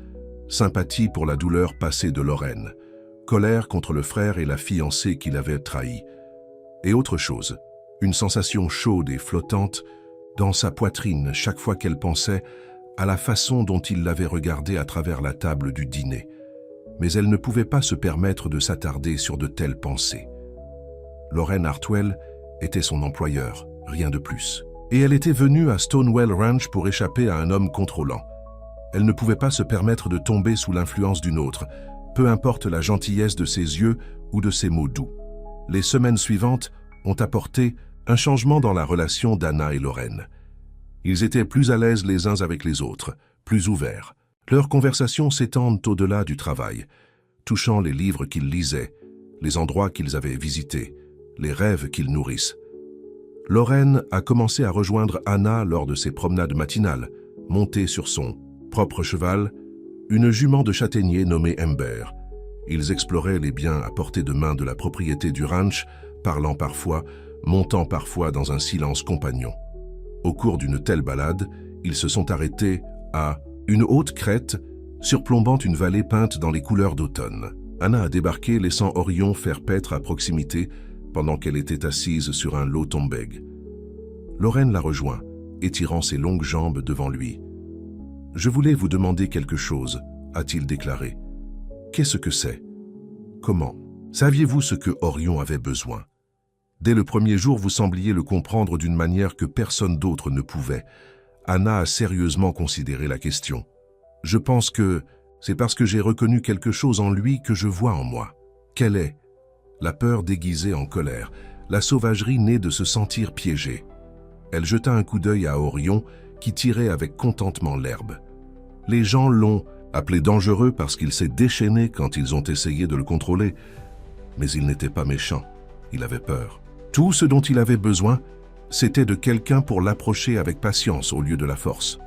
Sympathie pour la douleur passée de Lorraine, colère contre le frère et la fiancée qui l'avaient trahi. Et autre chose, une sensation chaude et flottante dans sa poitrine chaque fois qu'elle pensait à la façon dont il l'avait regardée à travers la table du dîner. Mais elle ne pouvait pas se permettre de s'attarder sur de telles pensées. Lorraine Hartwell était son employeur, rien de plus. Et elle était venue à Stonewell Ranch pour échapper à un homme contrôlant. Elle ne pouvait pas se permettre de tomber sous l'influence d'une autre, peu importe la gentillesse de ses yeux ou de ses mots doux. Les semaines suivantes ont apporté un changement dans la relation d'Anna et Lorraine. Ils étaient plus à l'aise les uns avec les autres, plus ouverts. Leurs conversations s'étendent au-delà du travail, touchant les livres qu'ils lisaient, les endroits qu'ils avaient visités, les rêves qu'ils nourrissent. Lorraine a commencé à rejoindre Anna lors de ses promenades matinales, montée sur son propre cheval, une jument de châtaignier nommée Ember. Ils exploraient les biens à portée de main de la propriété du ranch, parlant parfois, montant parfois dans un silence compagnon. Au cours d'une telle balade, ils se sont arrêtés à une haute crête surplombant une vallée peinte dans les couleurs d'automne. Anna a débarqué laissant Orion faire paître à proximité pendant qu'elle était assise sur un low tombeg. Lorraine la rejoint, étirant ses longues jambes devant lui. « Je voulais vous demander quelque chose, » a-t-il déclaré. « Qu'est-ce que c'est ? Comment ? Saviez-vous ce que Orion avait besoin ? Dès le premier jour, vous sembliez le comprendre d'une manière que personne d'autre ne pouvait. » Anna a sérieusement considéré la question. « Je pense que c'est parce que j'ai reconnu quelque chose en lui que je vois en moi. Quelle est ? La peur déguisée en colère, la sauvagerie née de se sentir piégée. » Elle jeta un coup d'œil à Orion, qui tirait avec contentement l'herbe. Les gens l'ont appelé dangereux parce qu'il s'est déchaîné quand ils ont essayé de le contrôler. Mais il n'était pas méchant, il avait peur. Tout ce dont il avait besoin, c'était de quelqu'un pour l'approcher avec patience au lieu de la force.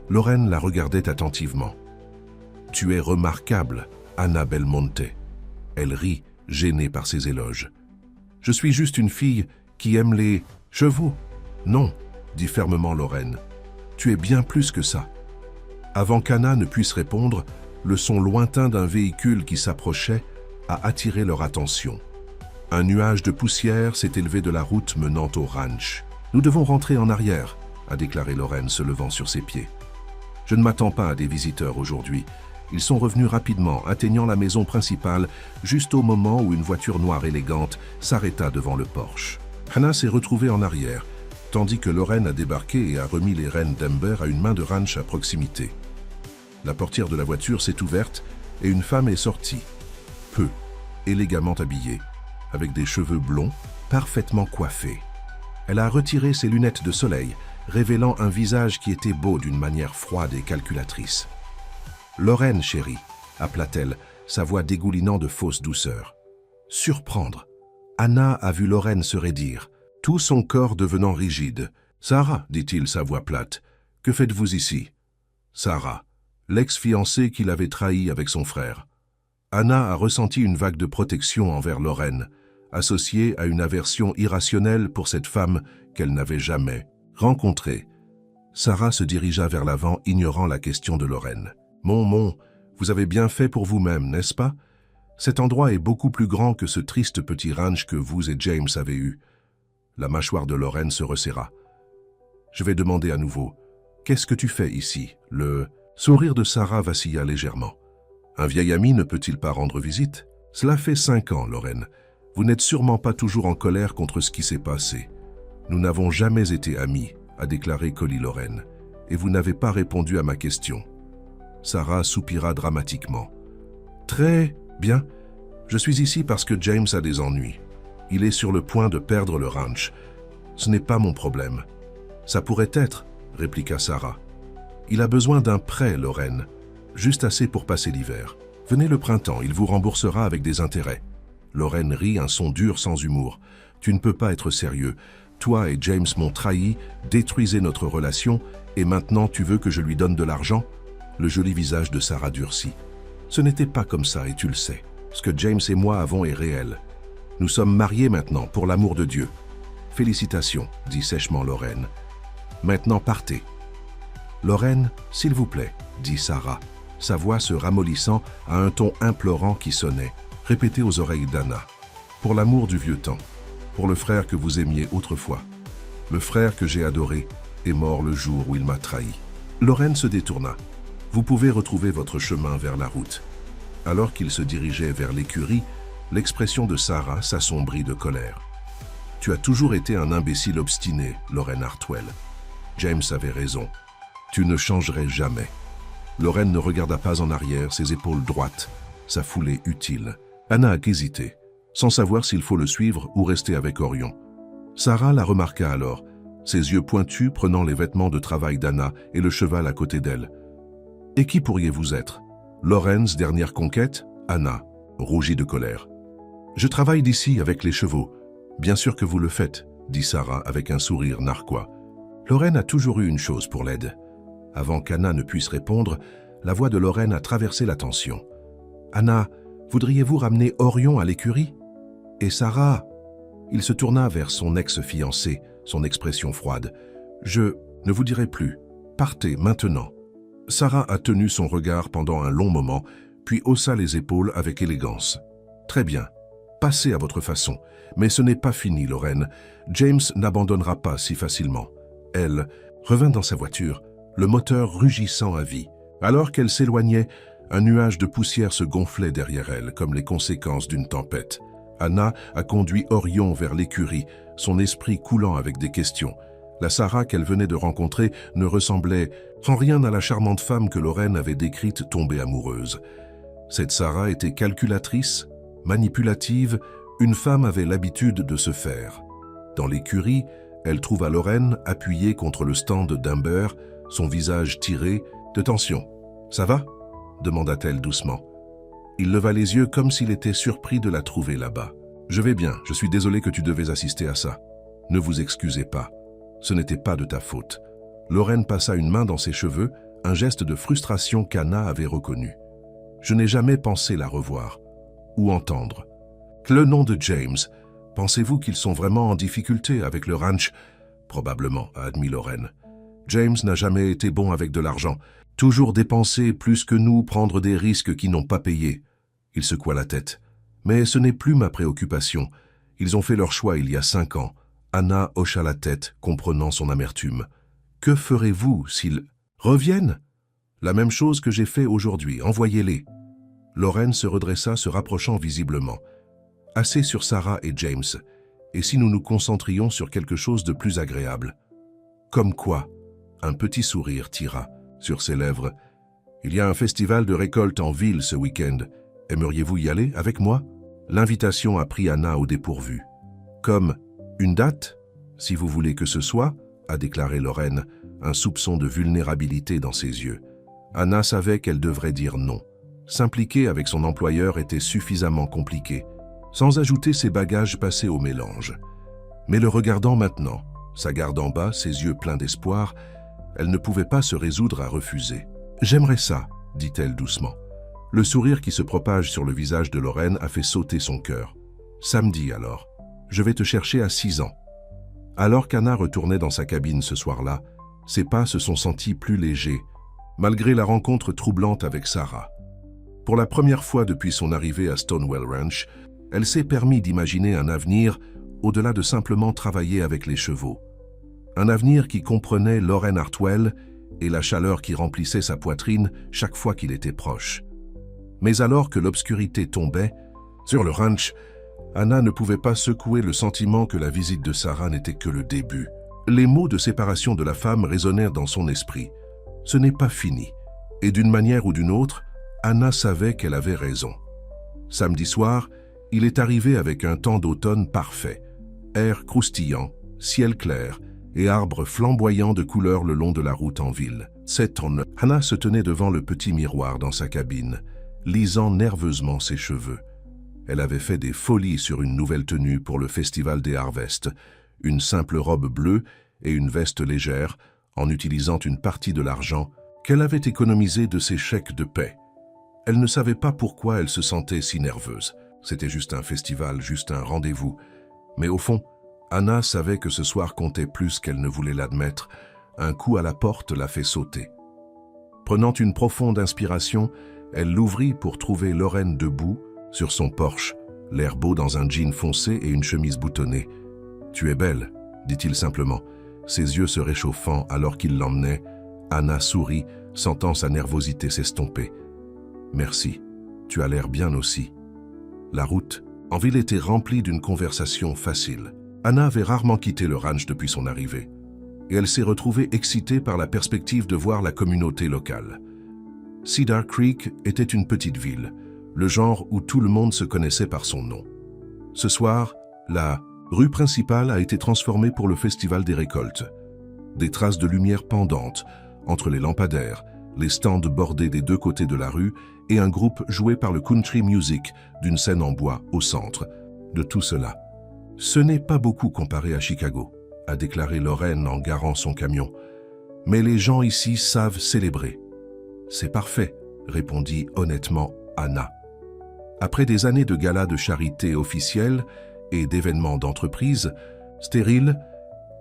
Lorraine la regardait attentivement. « Tu es remarquable, Anna Belmonte. » Elle rit, gênée par ses éloges. « Je suis juste une fille qui aime les chevaux. » « Non, » dit fermement Lorraine. « Tu es bien plus que ça. » Avant qu'Anna ne puisse répondre, le son lointain d'un véhicule qui s'approchait a attiré leur attention. Un nuage de poussière s'est élevé de la route menant au ranch. « Nous devons rentrer en arrière, » a déclaré Lorraine se levant sur ses pieds. « Je ne m'attends pas à des visiteurs aujourd'hui. » Ils sont revenus rapidement, atteignant la maison principale, juste au moment où une voiture noire élégante s'arrêta devant le porche. Anna s'est retrouvée en arrière, tandis que Lorraine a débarqué et a remis les rênes d'Ember à une main de ranch à proximité. La portière de la voiture s'est ouverte et une femme est sortie, peu, élégamment habillée, avec des cheveux blonds, parfaitement coiffés. Elle a retiré ses lunettes de soleil, révélant un visage qui était beau d'une manière froide et calculatrice. « Lorraine, chérie », appela-t-elle, sa voix dégoulinant de fausse douceur. Surprendre. Anna a vu Lorraine se raidir, tout son corps devenant rigide. « Sarah, dit-il, sa voix plate, que faites-vous ici ?» Sarah, l'ex-fiancée qu'il avait trahi avec son frère. Anna a ressenti une vague de protection envers Lorraine, associée à une aversion irrationnelle pour cette femme qu'elle n'avait jamais rencontrée. Sarah se dirigea vers l'avant, ignorant la question de Lorraine. « Mon, vous avez bien fait pour vous-même, n'est-ce pas? Cet endroit est beaucoup plus grand que ce triste petit ranch que vous et James avez eu. » La mâchoire de Lorraine se resserra. « Je vais demander à nouveau. Qu'est-ce que tu fais ici ?» Le sourire de Sarah vacilla légèrement. « Un vieil ami ne peut-il pas rendre visite? Cela fait 5 ans, Lorraine. Vous n'êtes sûrement pas toujours en colère contre ce qui s'est passé. Nous n'avons jamais été amis, a déclaré Collie Lorraine, et vous n'avez pas répondu à ma question. » Sarah soupira dramatiquement. « Très bien. Je suis ici parce que James a des ennuis. Il est sur le point de perdre le ranch. Ce n'est pas mon problème. »« Ça pourrait être, » répliqua Sarah. « Il a besoin d'un prêt, Lorraine, juste assez pour passer l'hiver. Venez le printemps, il vous remboursera avec des intérêts. » Lorraine rit, un son dur sans humour. « Tu ne peux pas être sérieux. Toi et James m'ont trahi, détruisez notre relation, et maintenant tu veux que je lui donne de l'argent ?» Le joli visage de Sarah durcit. « Ce n'était pas comme ça, et tu le sais. Ce que James et moi avons est réel. Nous sommes mariés maintenant, pour l'amour de Dieu. »« Félicitations, » dit sèchement Lorraine. « Maintenant partez. »« Lorraine, s'il vous plaît, » dit Sarah, sa voix se ramollissant à un ton implorant qui sonnait, répété aux oreilles d'Anna. « Pour l'amour du vieux temps, pour le frère que vous aimiez autrefois. Le frère que j'ai adoré est mort le jour où il m'a trahi. » Lorraine se détourna. « Vous pouvez retrouver votre chemin vers la route. » Alors qu'il se dirigeait vers l'écurie, l'expression de Sarah s'assombrit de colère. « Tu as toujours été un imbécile obstiné, Lorraine Hartwell. James avait raison. Tu ne changerais jamais. » Lorraine ne regarda pas en arrière, ses épaules droites, sa foulée utile. Anna a hésité, sans savoir s'il faut le suivre ou rester avec Orion. Sarah la remarqua alors, ses yeux pointus prenant les vêtements de travail d'Anna et le cheval à côté d'elle. « Et qui pourriez-vous être? Lorraine's dernière conquête ?» Anna rougit de colère. « Je travaille d'ici avec les chevaux. Bien sûr que vous le faites, » dit Sarah avec un sourire narquois. Lorraine a toujours eu une chose pour l'aide. Avant qu'Anna ne puisse répondre, la voix de Lorraine a traversé la tension. « Anna, voudriez-vous ramener Orion à l'écurie ?» Et Sarah... Il se tourna vers son ex-fiancé, son expression froide. « Je ne vous dirai plus. Partez maintenant. » Sarah a tenu son regard pendant un long moment, puis haussa les épaules avec élégance. « Très bien. Passez à votre façon. Mais ce n'est pas fini, Lorraine. James n'abandonnera pas si facilement. » Elle revint dans sa voiture, le moteur rugissant à vie. Alors qu'elle s'éloignait, un nuage de poussière se gonflait derrière elle, comme les conséquences d'une tempête. Anna a conduit Orion vers l'écurie, son esprit coulant avec des questions. La Sarah qu'elle venait de rencontrer ne ressemblait en rien à la charmante femme que Lorraine avait décrite tombée amoureuse. Cette Sarah était calculatrice, manipulative, une femme avait l'habitude de se faire. Dans l'écurie, elle trouva Lorraine appuyée contre le stand d'Humber, son visage tiré. « De tension. Ça va ?» demanda-t-elle doucement. Il leva les yeux comme s'il était surpris de la trouver là-bas. « Je vais bien, je suis désolé que tu devais assister à ça. Ne vous excusez pas. Ce n'était pas de ta faute. » Lorraine passa une main dans ses cheveux, un geste de frustration qu'Anna avait reconnu. « Je n'ai jamais pensé la revoir. Ou entendre. Le nom de James. Pensez-vous qu'ils sont vraiment en difficulté avec le ranch ?»« Probablement, » a admis Lorraine. « James n'a jamais été bon avec de l'argent. Toujours dépenser plus que nous, prendre des risques qui n'ont pas payé. » Il secoua la tête. « Mais ce n'est plus ma préoccupation. Ils ont fait leur choix il y a 5 ans. » Anna hocha la tête, comprenant son amertume. « Que ferez-vous s'ils reviennent ?»« La même chose que j'ai fait aujourd'hui, envoyez-les. » Lorraine se redressa, se rapprochant visiblement. « Assez sur Sarah et James. Et si nous nous concentrions sur quelque chose de plus agréable ?»« Comme quoi ?» Un petit sourire tira sur ses lèvres. « Il y a un festival de récolte en ville ce week-end. Aimeriez-vous y aller avec moi ?» L'invitation a pris Anna au dépourvu. « Comme une date, si vous voulez que ce soit ?» a déclaré Lorraine, un soupçon de vulnérabilité dans ses yeux. Anna savait qu'elle devrait dire non. S'impliquer avec son employeur était suffisamment compliqué, sans ajouter ses bagages passés au mélange. Mais le regardant maintenant, sa garde en bas, ses yeux pleins d'espoir, elle ne pouvait pas se résoudre à refuser. « J'aimerais ça », dit-elle doucement. Le sourire qui se propage sur le visage de Lorraine a fait sauter son cœur. « Samedi alors. Je vais te chercher à 6 ans. » Alors qu'Anna retournait dans sa cabine ce soir-là, ses pas se sont sentis plus légers, malgré la rencontre troublante avec Sarah. Pour la première fois depuis son arrivée à Stonewall Ranch, elle s'est permis d'imaginer un avenir au-delà de simplement travailler avec les chevaux. Un avenir qui comprenait Lorraine Hartwell et la chaleur qui remplissait sa poitrine chaque fois qu'il était proche. Mais alors que l'obscurité tombait, sur le ranch, Anna ne pouvait pas secouer le sentiment que la visite de Sarah n'était que le début. Les mots de séparation de la femme résonnèrent dans son esprit. Ce n'est pas fini. Et d'une manière ou d'une autre, Anna savait qu'elle avait raison. Samedi soir, il est arrivé avec un temps d'automne parfait. Air croustillant, ciel clair et arbres flamboyants de couleurs le long de la route en ville. Anna se tenait devant le petit miroir dans sa cabine, lisant nerveusement ses cheveux. Elle avait fait des folies sur une nouvelle tenue pour le festival des Harvests, une simple robe bleue et une veste légère, en utilisant une partie de l'argent qu'elle avait économisé de ses chèques de paie. Elle ne savait pas pourquoi elle se sentait si nerveuse. C'était juste un festival, juste un rendez-vous. Mais au fond, Anna savait que ce soir comptait plus qu'elle ne voulait l'admettre. Un coup à la porte l'a fait sauter. Prenant une profonde inspiration, elle l'ouvrit pour trouver Lorraine debout, sur son porche, l'air beau dans un jean foncé et une chemise boutonnée. « Tu es belle », dit-il simplement, ses yeux se réchauffant alors qu'il l'emmenait. Anna sourit, sentant sa nervosité s'estomper. « Merci, tu as l'air bien aussi. » La route en ville était remplie d'une conversation facile. Anna avait rarement quitté le ranch depuis son arrivée, et elle s'est retrouvée excitée par la perspective de voir la communauté locale. Cedar Creek était une petite ville, le genre où tout le monde se connaissait par son nom. Ce soir, la rue principale a été transformée pour le festival des récoltes. Des traces de lumière pendantes entre les lampadaires, les stands bordés des deux côtés de la rue et un groupe joué par le country music d'une scène en bois au centre de tout cela. « Ce n'est pas beaucoup comparé à Chicago », a déclaré Lorraine en garant son camion. « Mais les gens ici savent célébrer. »« C'est parfait », répondit honnêtement Anna. Après des années de galas de charité officiels et d'événements d'entreprise, stériles,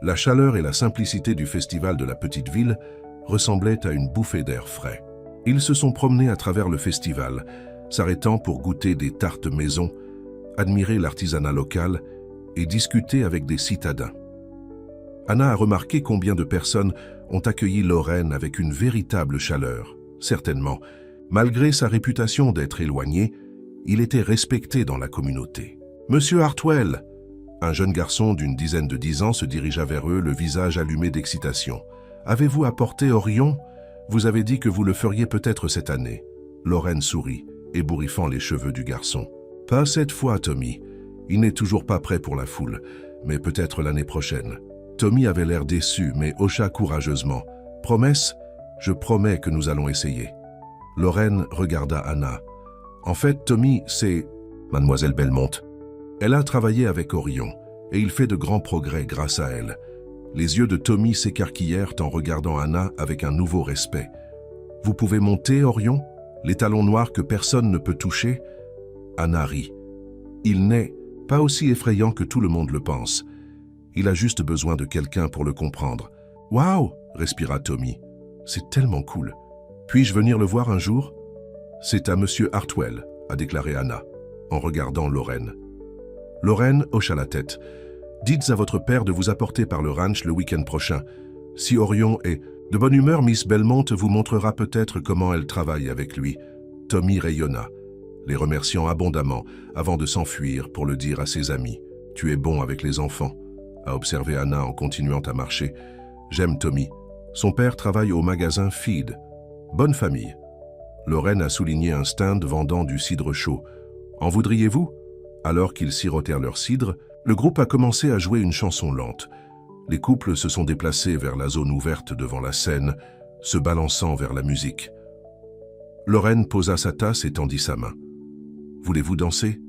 la chaleur et la simplicité du festival de la petite ville ressemblaient à une bouffée d'air frais. Ils se sont promenés à travers le festival, s'arrêtant pour goûter des tartes maison, admirer l'artisanat local et discuter avec des citadins. Anna a remarqué combien de personnes ont accueilli Lorraine avec une véritable chaleur. Certainement, malgré sa réputation d'être éloigné, il était respecté dans la communauté. « Monsieur Hartwell !» Un jeune garçon d'une dizaine de 10 ans se dirigea vers eux, le visage allumé d'excitation. « Avez-vous apporté Orion ? Vous avez dit que vous le feriez peut-être cette année. » Lorraine sourit, ébouriffant les cheveux du garçon. « Pas cette fois, Tommy. Il n'est toujours pas prêt pour la foule, mais peut-être l'année prochaine. » Tommy avait l'air déçu, mais hocha courageusement. « Promesse ? Je promets que nous allons essayer. » Lorraine regarda Anna. « En fait, Tommy, c'est Mademoiselle Belmont. Elle a travaillé avec Orion, et il fait de grands progrès grâce à elle. » Les yeux de Tommy s'écarquillèrent en regardant Anna avec un nouveau respect. « Vous pouvez monter, Orion? Les talons noirs que personne ne peut toucher ?» Anna rit. « Il n'est pas aussi effrayant que tout le monde le pense. Il a juste besoin de quelqu'un pour le comprendre. »« Waouh !» respira Tommy. « C'est tellement cool. Puis-je venir le voir un jour ?»« C'est à Monsieur Hartwell, » a déclaré Anna, en regardant Lorraine. Lorraine hocha la tête. « Dites à votre père de vous apporter par le ranch le week-end prochain. Si Orion est de bonne humeur, Miss Belmont vous montrera peut-être comment elle travaille avec lui. » Tommy rayonna, les remerciant abondamment avant de s'enfuir pour le dire à ses amis. « Tu es bon avec les enfants », a observé Anna en continuant à marcher. « J'aime Tommy. Son père travaille au magasin Feed. Bonne famille. » Lorraine a souligné un stand vendant du cidre chaud. « En voudriez-vous » Alors qu'ils sirotèrent leur cidre, le groupe a commencé à jouer une chanson lente. Les couples se sont déplacés vers la zone ouverte devant la scène, se balançant vers la musique. Lorraine posa sa tasse et tendit sa main. « Voulez-vous danser ?»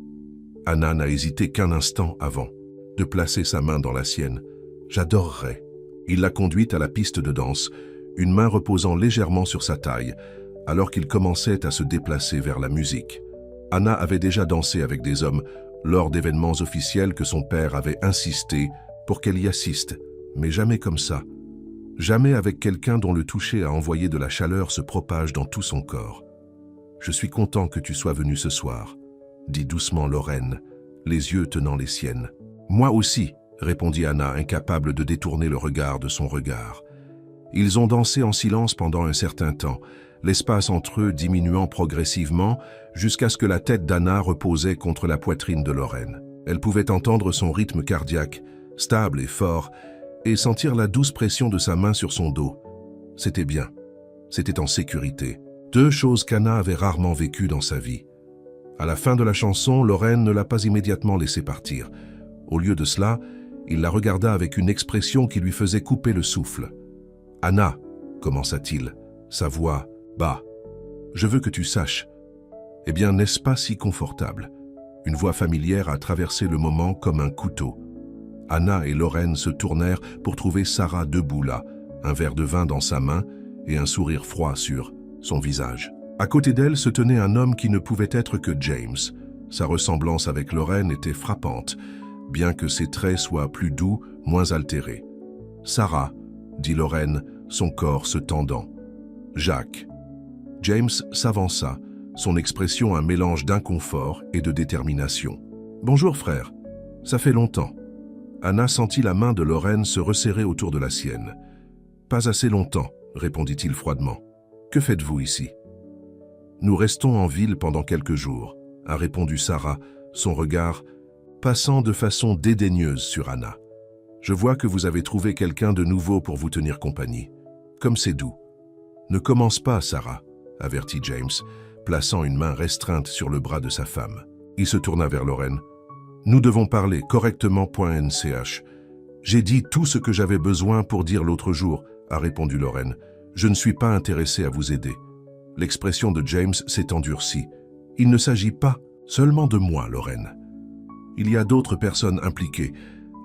Anna n'a hésité qu'un instant avant de placer sa main dans la sienne. « J'adorerais. » Il l'a conduite à la piste de danse, une main reposant légèrement sur sa taille, alors qu'il commençait à se déplacer vers la musique. Anna avait déjà dansé avec des hommes lors d'événements officiels que son père avait insisté pour qu'elle y assiste, mais jamais comme ça. Jamais avec quelqu'un dont le toucher à envoyer de la chaleur se propage dans tout son corps. « Je suis content que tu sois venu ce soir », dit doucement Lorraine, les yeux tenant les siennes. « Moi aussi », répondit Anna, incapable de détourner le regard de son regard. Ils ont dansé en silence pendant un certain temps, l'espace entre eux diminuant progressivement jusqu'à ce que la tête d'Anna reposait contre la poitrine de Lorraine. Elle pouvait entendre son rythme cardiaque, stable et fort, et sentir la douce pression de sa main sur son dos. C'était bien. C'était en sécurité. Deux choses qu'Anna avait rarement vécues dans sa vie. À la fin de la chanson, Lorraine ne l'a pas immédiatement laissée partir. Au lieu de cela, il la regarda avec une expression qui lui faisait couper le souffle. « Anna, commença-t-il, sa voix bas, je veux que tu saches. Eh bien, n'est-ce pas si confortable ?» Une voix familière a traversé le moment comme un couteau. Anna et Lorraine se tournèrent pour trouver Sarah debout là, un verre de vin dans sa main et un sourire froid sur son visage. À côté d'elle se tenait un homme qui ne pouvait être que James. Sa ressemblance avec Lorraine était frappante, bien que ses traits soient plus doux, moins altérés. « Sarah », dit Lorraine, son corps se tendant. « Jacques ». James s'avança, son expression un mélange d'inconfort et de détermination. « Bonjour frère, ça fait longtemps. » Anna sentit la main de Lorraine se resserrer autour de la sienne. « Pas assez longtemps, » répondit-il froidement. « Que faites-vous ici ?»« Nous restons en ville pendant quelques jours, » a répondu Sarah, son regard passant de façon dédaigneuse sur Anna. « Je vois que vous avez trouvé quelqu'un de nouveau pour vous tenir compagnie. Comme c'est doux. »« Ne commence pas, Sarah, » avertit James, plaçant une main restreinte sur le bras de sa femme. Il se tourna vers Lorraine. « Nous devons parler correctement.ch. J'ai dit tout ce que j'avais besoin pour dire l'autre jour, » a répondu Lorraine. « Je ne suis pas intéressé à vous aider. » L'expression de James s'est endurcie. « Il ne s'agit pas seulement de moi, Lorraine. Il y a d'autres personnes impliquées,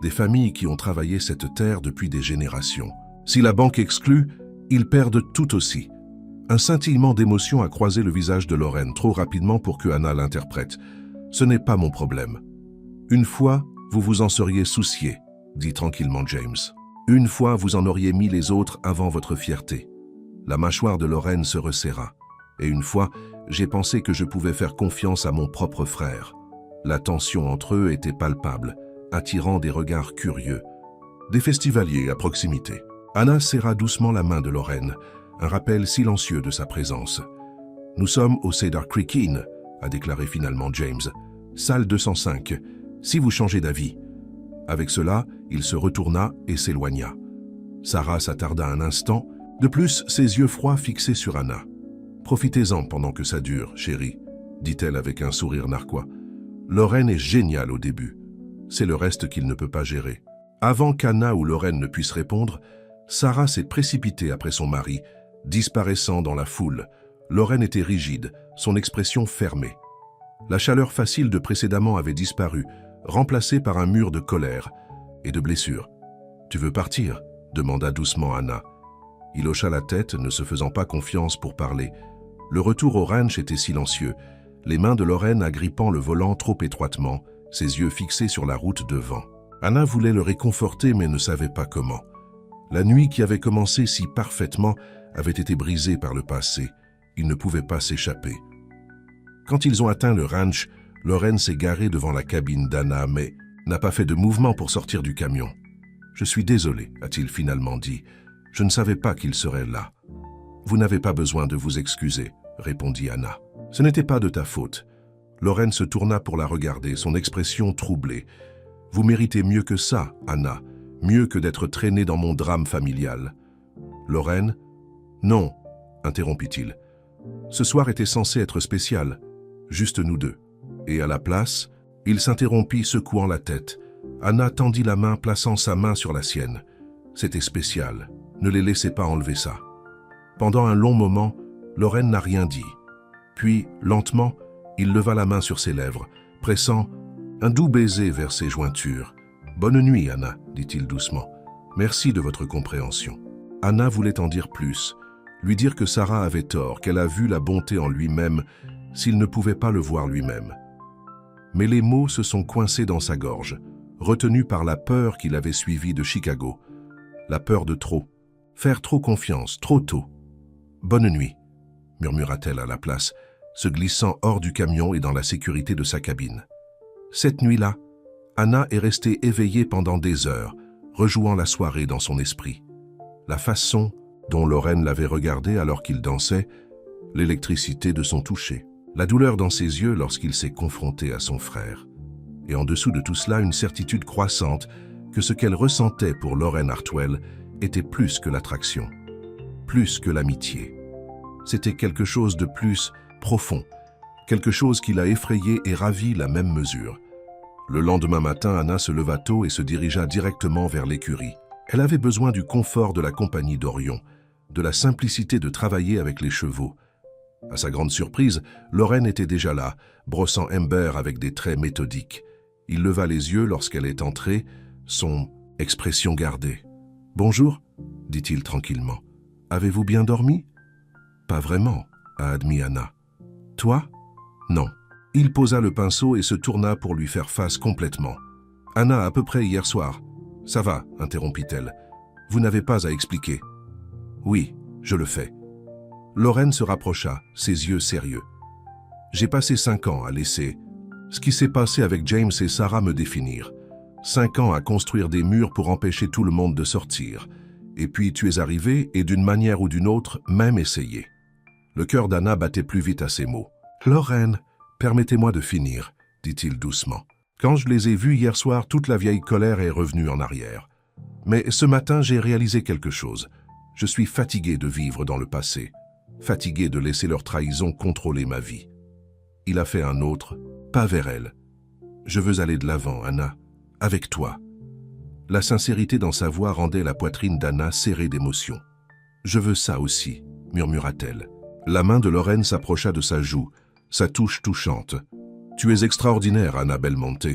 des familles qui ont travaillé cette terre depuis des générations. Si la banque exclut, ils perdent tout aussi. » Un scintillement d'émotion a croisé le visage de Lorraine trop rapidement pour que Anna l'interprète. « Ce n'est pas mon problème. »« Une fois, vous vous en seriez soucié, » dit tranquillement James. « Une fois, vous en auriez mis les autres avant votre fierté. » La mâchoire de Lorraine se resserra. « Et une fois, j'ai pensé que je pouvais faire confiance à mon propre frère. » La tension entre eux était palpable, attirant des regards curieux. Des festivaliers à proximité. Anna serra doucement la main de Lorraine, un rappel silencieux de sa présence. « Nous sommes au Cedar Creek Inn », a déclaré finalement James. « Salle 205, si vous changez d'avis. » Avec cela, il se retourna et s'éloigna. Sarah s'attarda un instant, de plus ses yeux froids fixés sur Anna. « Profitez-en pendant que ça dure, chérie, » dit-elle avec un sourire narquois. « Lorraine est géniale au début. C'est le reste qu'il ne peut pas gérer. » Avant qu'Anna ou Lorraine ne puissent répondre, Sarah s'est précipitée après son mari, disparaissant dans la foule. Lorraine était rigide, son expression fermée. La chaleur facile de précédemment avait disparu, remplacée par un mur de colère et de blessures. « Tu veux partir ?» demanda doucement Anna. Il hocha la tête, ne se faisant pas confiance pour parler. Le retour au ranch était silencieux, les mains de Lorraine agrippant le volant trop étroitement, ses yeux fixés sur la route devant. Anna voulait le réconforter mais ne savait pas comment. La nuit qui avait commencé si parfaitement avait été brisée par le passé. Il ne pouvait pas s'échapper. Quand ils ont atteint le ranch, Lorraine s'est garée devant la cabine d'Anna, mais n'a pas fait de mouvement pour sortir du camion. « Je suis désolé, a-t-il finalement dit. « Je ne savais pas qu'il serait là. »« Vous n'avez pas besoin de vous excuser, » répondit Anna. « Ce n'était pas de ta faute. » Lorraine se tourna pour la regarder, son expression troublée. « Vous méritez mieux que ça, Anna, mieux que d'être traînée dans mon drame familial. »« Lorraine ?»« Non, » interrompit-il. « Ce soir était censé être spécial, juste nous deux. » Et à la place, il s'interrompit secouant la tête. Anna tendit la main, plaçant sa main sur la sienne. C'était spécial. Ne les laissez pas enlever ça. Pendant un long moment, Lorraine n'a rien dit. Puis, lentement, il leva la main sur ses lèvres, pressant un doux baiser vers ses jointures. « Bonne nuit, Anna, dit-il doucement. Merci de votre compréhension. » Anna voulait en dire plus, lui dire que Sarah avait tort, qu'elle a vu la bonté en lui-même s'il ne pouvait pas le voir lui-même. Mais les mots se sont coincés dans sa gorge, retenus par la peur qu'il avait suivie de Chicago. La peur de trop. Faire trop confiance, trop tôt. « Bonne nuit, » murmura-t-elle à la place, se glissant hors du camion et dans la sécurité de sa cabine. Cette nuit-là, Anna est restée éveillée pendant des heures, rejouant la soirée dans son esprit. La façon dont Lorraine l'avait regardée alors qu'il dansait, l'électricité de son toucher, la douleur dans ses yeux lorsqu'il s'est confronté à son frère. Et en dessous de tout cela, une certitude croissante que ce qu'elle ressentait pour Lorraine Hartwell était plus que l'attraction, plus que l'amitié. C'était quelque chose de plus profond, quelque chose qui l'a effrayée et ravie la même mesure. Le lendemain matin, Anna se leva tôt et se dirigea directement vers l'écurie. Elle avait besoin du confort de la compagnie d'Orion, de la simplicité de travailler avec les chevaux. À sa grande surprise, Lorraine était déjà là, brossant Ember avec des traits méthodiques. Il leva les yeux lorsqu'elle est entrée, son expression gardée. « Bonjour, dit-il tranquillement. Avez-vous bien dormi ? » « Pas vraiment, » a admis Anna. « Toi ? » « Non. » Il posa le pinceau et se tourna pour lui faire face complètement. « Anna, à peu près hier soir. »« Ça va, » interrompit-elle. « Vous n'avez pas à expliquer. »« Oui, je le fais. » Lorraine se rapprocha, ses yeux sérieux. « J'ai passé 5 ans à laisser ce qui s'est passé avec James et Sarah me définir. 5 ans à construire des murs pour empêcher tout le monde de sortir. Et puis tu es arrivé et d'une manière ou d'une autre, même essayé. » Le cœur d'Anna battait plus vite à ces mots. « Lorraine, permettez-moi de finir, » dit-il doucement. « Quand je les ai vus hier soir, toute la vieille colère est revenue en arrière. Mais ce matin, j'ai réalisé quelque chose. Je suis fatigué de vivre dans le passé, fatigué de laisser leur trahison contrôler ma vie. » Il a fait un autre, pas vers elle. « Je veux aller de l'avant, Anna, avec toi. » La sincérité dans sa voix rendait la poitrine d'Anna serrée d'émotion. « Je veux ça aussi, » murmura-t-elle. La main de Lorraine s'approcha de sa joue, sa touche touchante. « Tu es extraordinaire, Anna Belmonte.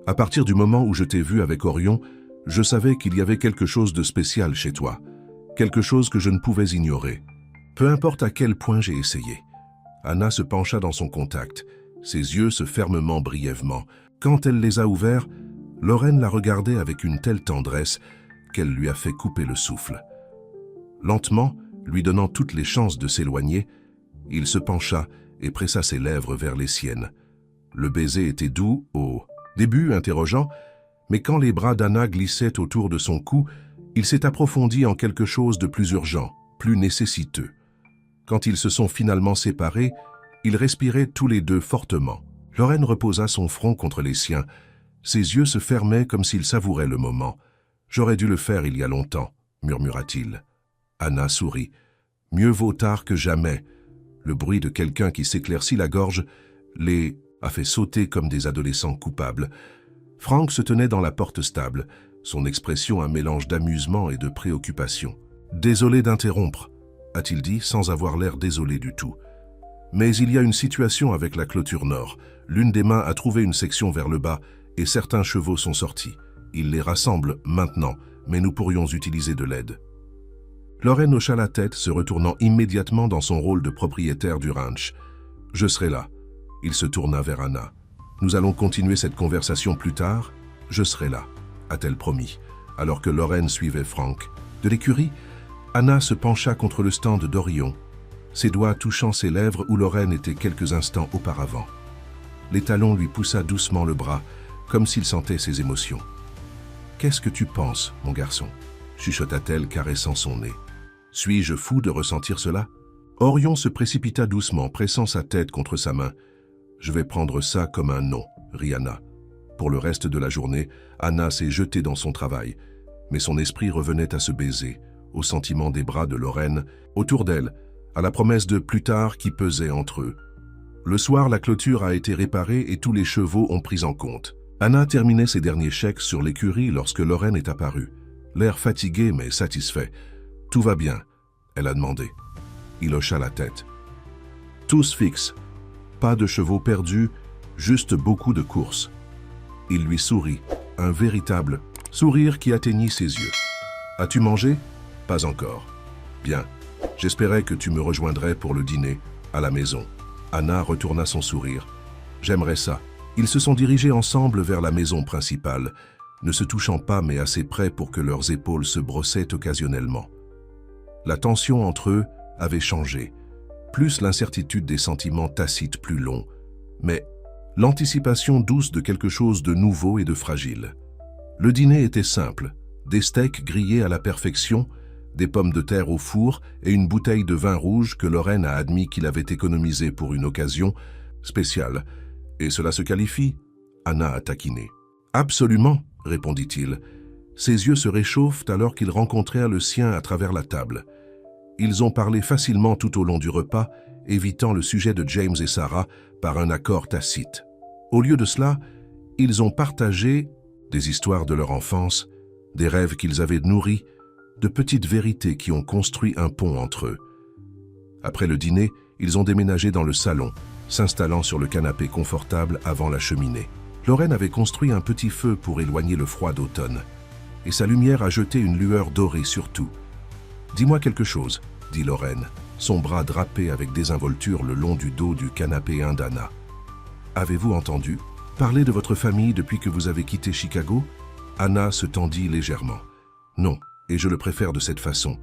À partir du moment où je t'ai vue avec Orion, je savais qu'il y avait quelque chose de spécial chez toi, quelque chose que je ne pouvais ignorer. Peu importe à quel point j'ai essayé. » Anna se pencha dans son contact, ses yeux se fermement brièvement. Quand elle les a ouverts, Lorraine la regardait avec une telle tendresse qu'elle lui a fait couper le souffle. Lentement, lui donnant toutes les chances de s'éloigner, il se pencha et pressa ses lèvres vers les siennes. Le baiser était doux au début, interrogeant, mais quand les bras d'Anna glissaient autour de son cou, il s'est approfondi en quelque chose de plus urgent, plus nécessiteux. Quand ils se sont finalement séparés, ils respiraient tous les deux fortement. Lorraine reposa son front contre les siens. Ses yeux se fermaient comme s'il savourait le moment. « J'aurais dû le faire il y a longtemps, » murmura-t-il. Anna sourit. « Mieux vaut tard que jamais. » Le bruit de quelqu'un qui s'éclaircit la gorge les a fait sauter comme des adolescents coupables. Frank se tenait dans la porte stable, son expression un mélange d'amusement et de préoccupation. « Désolé d'interrompre, » a-t-il dit sans avoir l'air désolé du tout. « Mais il y a une situation avec la clôture nord. L'une des mains a trouvé une section vers le bas et certains chevaux sont sortis. Ils les rassemblent maintenant, mais nous pourrions utiliser de l'aide. » Lorraine hocha la tête, se retournant immédiatement dans son rôle de propriétaire du ranch. « Je serai là. » Il se tourna vers Anna. « Nous allons continuer cette conversation plus tard. Je serai là, » a-t-elle promis, alors que Lorraine suivait Frank. De l'écurie, Anna se pencha contre le stand d'Orion, ses doigts touchant ses lèvres où Lorraine était quelques instants auparavant. L'étalon lui poussa doucement le bras, comme s'il sentait ses émotions. « Qu'est-ce que tu penses, mon garçon ?» chuchota-t-elle, caressant son nez. « Suis-je fou de ressentir cela ?» Orion se précipita doucement, pressant sa tête contre sa main. « Je vais prendre ça comme un non, » rit Anna. Pour le reste de la journée, Anna s'est jetée dans son travail, mais son esprit revenait à se baiser, au sentiment des bras de Lorraine, autour d'elle, à la promesse de plus tard qui pesait entre eux. Le soir, la clôture a été réparée et tous les chevaux ont pris en compte. Anna terminait ses derniers chèques sur l'écurie lorsque Lorraine est apparue. l'air fatigué mais satisfait. « Tout va bien ?» elle a demandé. Il hocha la tête. « Tous fixes. Pas de chevaux perdus, juste beaucoup de courses. » Il lui sourit, un véritable sourire qui atteignit ses yeux. « As-tu mangé ? » ?»« Pas encore. »« Bien. J'espérais que tu me rejoindrais pour le dîner, à la maison. » Anna retourna son sourire. « J'aimerais ça. » Ils se sont dirigés ensemble vers la maison principale, ne se touchant pas mais assez près pour que leurs épaules se brossaient occasionnellement. La tension entre eux avait changé, plus l'incertitude des sentiments tacites plus longs, mais l'anticipation douce de quelque chose de nouveau et de fragile. Le dîner était simple, des steaks grillés à la perfection, des pommes de terre au four et une bouteille de vin rouge que Lorraine a admis qu'il avait économisé pour une occasion spéciale. Et cela se qualifie ? Anna a taquiné. Absolument, répondit-il. Ses yeux se réchauffent alors qu'ils rencontrèrent le sien à travers la table. Ils ont parlé facilement tout au long du repas, évitant le sujet de James et Sarah par un accord tacite. Au lieu de cela, ils ont partagé des histoires de leur enfance, des rêves qu'ils avaient nourris, de petites vérités qui ont construit un pont entre eux. Après le dîner, ils ont déménagé dans le salon, s'installant sur le canapé confortable avant la cheminée. Lorraine avait construit un petit feu pour éloigner le froid d'automne, et sa lumière a jeté une lueur dorée sur tout. « Dis-moi quelque chose, » dit Lorraine, son bras drapé avec désinvolture le long du dos du canapéen d'Anna. « Avez-vous entendu parler de votre famille depuis que vous avez quitté Chicago ?» Anna se tendit légèrement. « Non, et je le préfère de cette façon.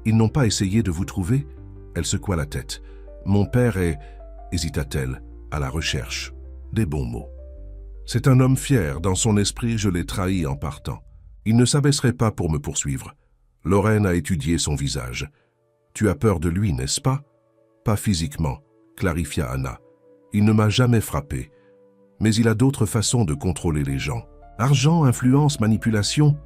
Ils n'ont pas essayé de vous trouver ?» Elle secoua la tête. « Mon père est... » hésita-t-elle, à la recherche des bons mots. « C'est un homme fier, dans son esprit je l'ai trahi en partant. Il ne s'abaisserait pas pour me poursuivre. » Lorraine a étudié son visage. « Tu as peur de lui, n'est-ce pas ?»« Pas physiquement, » clarifia Anna. « Il ne m'a jamais frappé. Mais il a d'autres façons de contrôler les gens. Argent, influence, manipulation ?»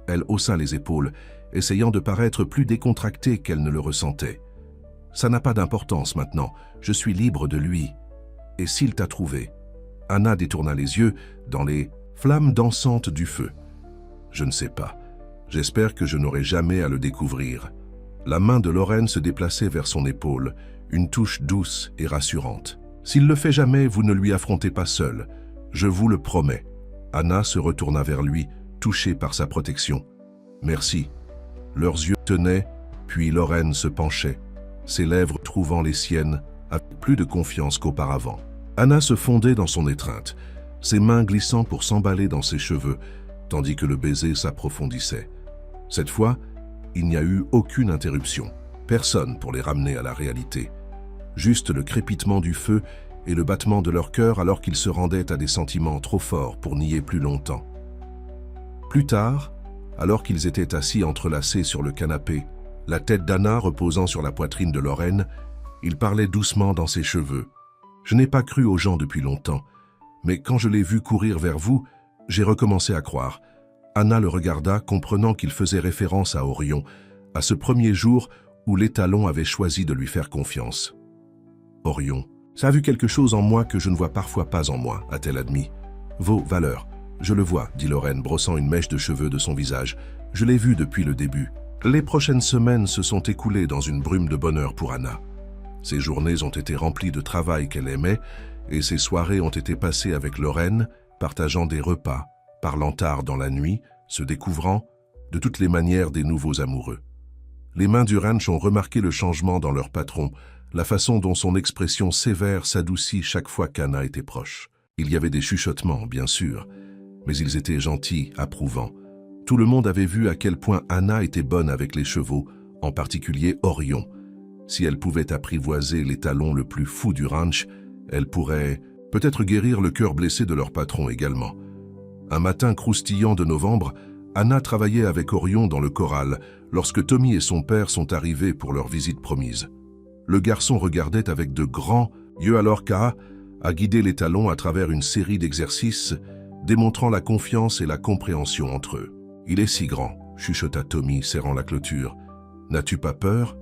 Elle haussa les épaules, essayant de paraître plus décontractée qu'elle ne le ressentait. « Ça n'a pas d'importance maintenant. Je suis libre de lui. Et s'il t'a trouvé ?» Anna détourna les yeux dans les flammes dansantes du feu. « Je ne sais pas. J'espère que je n'aurai jamais à le découvrir. » La main de Lorraine se déplaçait vers son épaule, une touche douce et rassurante. « S'il le fait jamais, vous ne lui affrontez pas seul. Je vous le promets. » Anna se retourna vers lui, touchée par sa protection. « Merci. » Leurs yeux tenaient, puis Lorraine se penchait, ses lèvres trouvant les siennes avec plus de confiance qu'auparavant. Anna se fondait dans son étreinte, ses mains glissant pour s'emballer dans ses cheveux, tandis que le baiser s'approfondissait. Cette fois, il n'y a eu aucune interruption, personne pour les ramener à la réalité. Juste le crépitement du feu et le battement de leur cœur alors qu'ils se rendaient à des sentiments trop forts pour nier plus longtemps. Plus tard, alors qu'ils étaient assis entrelacés sur le canapé, la tête d'Anna reposant sur la poitrine de Lorraine, il parlait doucement dans ses cheveux. « Je n'ai pas cru aux gens depuis longtemps, mais quand je l'ai vu courir vers vous, j'ai recommencé à croire. » Anna le regarda, comprenant qu'il faisait référence à Orion, à ce premier jour où l'étalon avait choisi de lui faire confiance. « Orion, ça a vu quelque chose en moi que je ne vois parfois pas en moi, a-t-elle admis. « Vos valeurs, je le vois, dit Lorraine, brossant une mèche de cheveux de son visage. Je l'ai vu depuis le début. Les prochaines semaines se sont écoulées dans une brume de bonheur pour Anna. Ses journées ont été remplies de travail qu'elle aimait, et ses soirées ont été passées avec Lorraine, partageant des repas, parlant tard dans la nuit, se découvrant, de toutes les manières des nouveaux amoureux. Les mains du ranch ont remarqué le changement dans leur patron, la façon dont son expression sévère s'adoucit chaque fois qu'Anna était proche. Il y avait des chuchotements, bien sûr, mais ils étaient gentils, approuvants. Tout le monde avait vu à quel point Anna était bonne avec les chevaux, en particulier Orion. Si elle pouvait apprivoiser l'étalon le plus fou du ranch, elle pourrait peut-être guérir le cœur blessé de leur patron également. Un matin croustillant de novembre, Anna travaillait avec Orion dans le corral lorsque Tommy et son père sont arrivés pour leur visite promise. Le garçon regardait avec de grands yeux alors qu'A a guidé l'étalon à travers une série d'exercices démontrant la confiance et la compréhension entre eux. « Il est si grand », chuchota Tommy, serrant la clôture. « N'as-tu pas peur ?»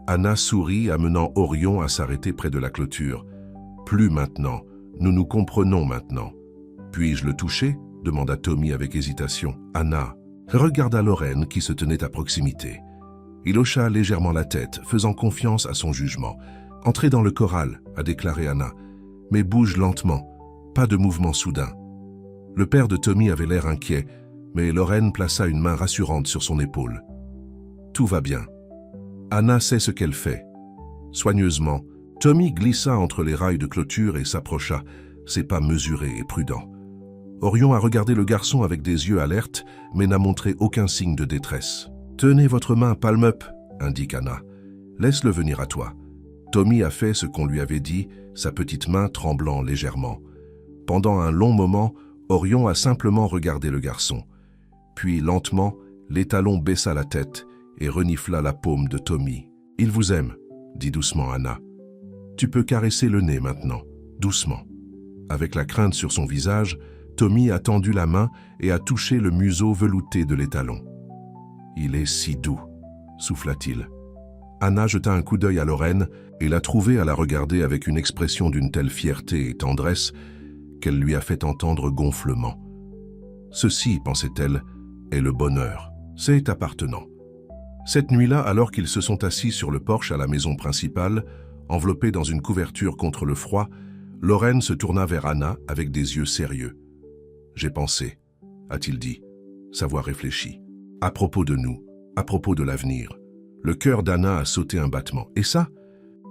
Anna sourit, amenant Orion à s'arrêter près de la clôture. « Plus maintenant. Nous nous comprenons maintenant. »« Puis-je le toucher ?» demanda Tommy avec hésitation. « Anna. » regarda Lorraine qui se tenait à proximité. Il hocha légèrement la tête, faisant confiance à son jugement. « Entrez dans le corral », a déclaré Anna, « mais bouge lentement, pas de mouvement soudain. » Le père de Tommy avait l'air inquiet, mais Lorraine plaça une main rassurante sur son épaule. « Tout va bien. Anna sait ce qu'elle fait. » Soigneusement, Tommy glissa entre les rails de clôture et s'approcha, ses pas mesurés et prudents. Orion a regardé le garçon avec des yeux alertes, mais n'a montré aucun signe de détresse. « Tenez votre main, palm up », indique Anna. « Laisse-le venir à toi. » Tommy a fait ce qu'on lui avait dit, sa petite main tremblant légèrement. Pendant un long moment, Orion a simplement regardé le garçon. Puis, lentement, l'étalon baissa la tête et renifla la paume de Tommy. « Il vous aime », dit doucement Anna. « Tu peux caresser le nez maintenant, doucement. » Avec la crainte sur son visage, Tommy a tendu la main et a touché le museau velouté de l'étalon. « Il est si doux », souffla-t-il. Anna jeta un coup d'œil à Lorraine et l'a trouvée à la regarder avec une expression d'une telle fierté et tendresse qu'elle lui a fait entendre gonflement. Ceci, pensait-elle, est le bonheur, c'est appartenant. Cette nuit-là, alors qu'ils se sont assis sur le porche à la maison principale, enveloppés dans une couverture contre le froid, Lorraine se tourna vers Anna avec des yeux sérieux. « J'ai pensé », a-t-il dit, sa voix réfléchie. « À propos de nous, à propos de l'avenir. » Le cœur d'Anna a sauté un battement. « Et ça ?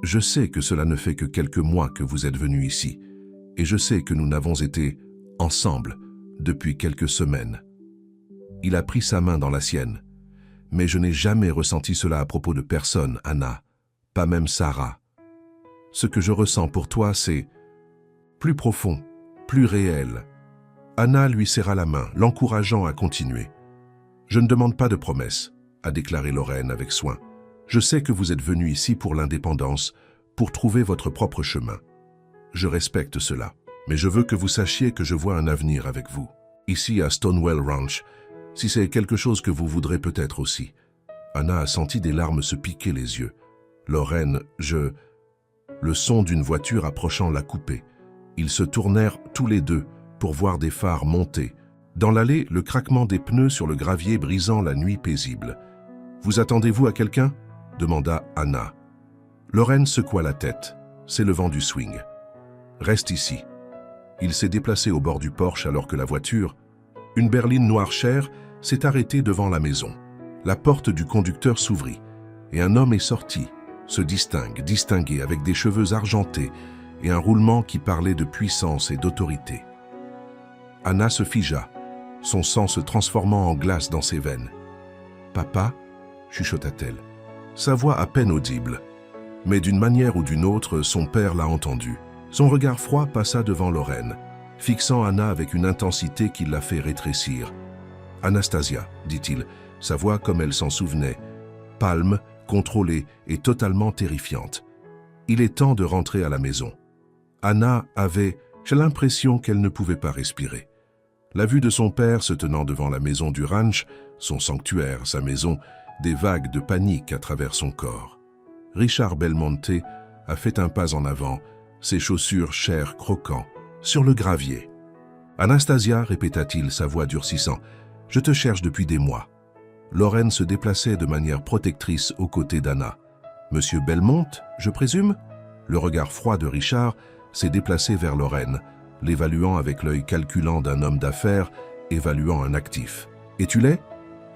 Je sais que cela ne fait que quelques mois que vous êtes venus ici, et je sais que nous n'avons été ensemble depuis quelques semaines. » Il a pris sa main dans la sienne. « Mais je n'ai jamais ressenti cela à propos de personne, Anna, pas même Sarah. Ce que je ressens pour toi, c'est plus profond, plus réel. » Anna lui serra la main, l'encourageant à continuer. « Je ne demande pas de promesses, » a déclaré Lorraine avec soin. « Je sais que vous êtes venu ici pour l'indépendance, pour trouver votre propre chemin. Je respecte cela, mais je veux que vous sachiez que je vois un avenir avec vous, ici à Stonewell Ranch, si c'est quelque chose que vous voudrez peut-être aussi. » Anna a senti des larmes se piquer les yeux. « Lorraine, Le son d'une voiture approchant l'a coupé. Ils se tournèrent tous les deux pour voir des phares monter. Dans l'allée, le craquement des pneus sur le gravier brisant la nuit paisible. « Vous attendez-vous à quelqu'un » demanda Anna. Lorraine secoua la tête. C'est le vent du swing. « Reste ici. » Il s'est déplacé au bord du porche alors que la voiture, une berline noire chère, s'est arrêtée devant la maison. La porte du conducteur s'ouvrit et un homme est sorti, se distingué avec des cheveux argentés et un roulement qui parlait de puissance et d'autorité. Anna se figea, son sang se transformant en glace dans ses veines. « Papa » chuchota-t-elle, sa voix à peine audible. Mais d'une manière ou d'une autre, son père l'a entendu. Son regard froid passa devant Lorraine, fixant Anna avec une intensité qui l'a fait rétrécir. « Anastasia », dit-il, sa voix comme elle s'en souvenait, palme, contrôlée et totalement terrifiante. « Il est temps de rentrer à la maison. » Anna avait l'impression qu'elle ne pouvait pas respirer. La vue de son père se tenant devant la maison du ranch, son sanctuaire, sa maison, des vagues de panique à travers son corps. Richard Belmonte a fait un pas en avant, ses chaussures chères croquant, sur le gravier. « Anastasia » répéta-t-il, sa voix durcissant, « je te cherche depuis des mois. » Lorraine se déplaçait de manière protectrice aux côtés d'Anna. « Monsieur Belmont, je présume ?» Le regard froid de Richard s'est déplacé vers Lorraine, l'évaluant avec l'œil calculant d'un homme d'affaires, évaluant un actif. « Et tu l'es ?»«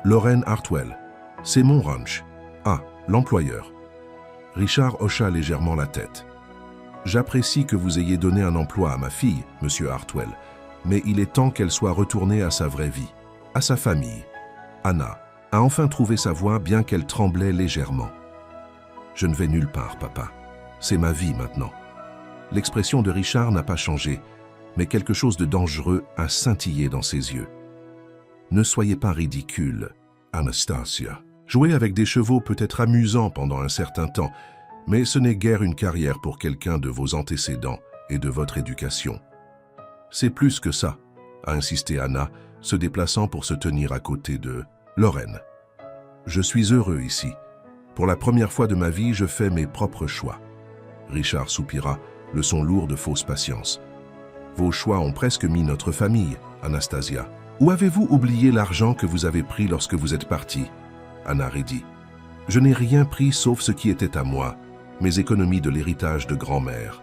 Lorraine Hartwell. C'est mon ranch. »« Ah, l'employeur. » Richard hocha légèrement la tête. « J'apprécie que vous ayez donné un emploi à ma fille, monsieur Hartwell, mais il est temps qu'elle soit retournée à sa vraie vie, à sa famille. » Anna a enfin trouvé sa voix bien qu'elle tremblait légèrement. « Je ne vais nulle part, papa. C'est ma vie maintenant. » L'expression de Richard n'a pas changé, mais quelque chose de dangereux a scintillé dans ses yeux. « Ne soyez pas ridicule, Anastasia. Jouer avec des chevaux peut être amusant pendant un certain temps, mais ce n'est guère une carrière pour quelqu'un de vos antécédents et de votre éducation. »« C'est plus que ça, » a insisté Anna, se déplaçant pour se tenir à côté de Lorraine. « Je suis heureux ici. Pour la première fois de ma vie, je fais mes propres choix. » Richard soupira, le son lourd de fausse patience. « Vos choix ont presque mis notre famille, Anastasia. Où avez-vous oublié l'argent que vous avez pris lorsque vous êtes parti? Anna répondit. Je n'ai rien pris sauf ce qui était à moi, mes économies de l'héritage de grand-mère.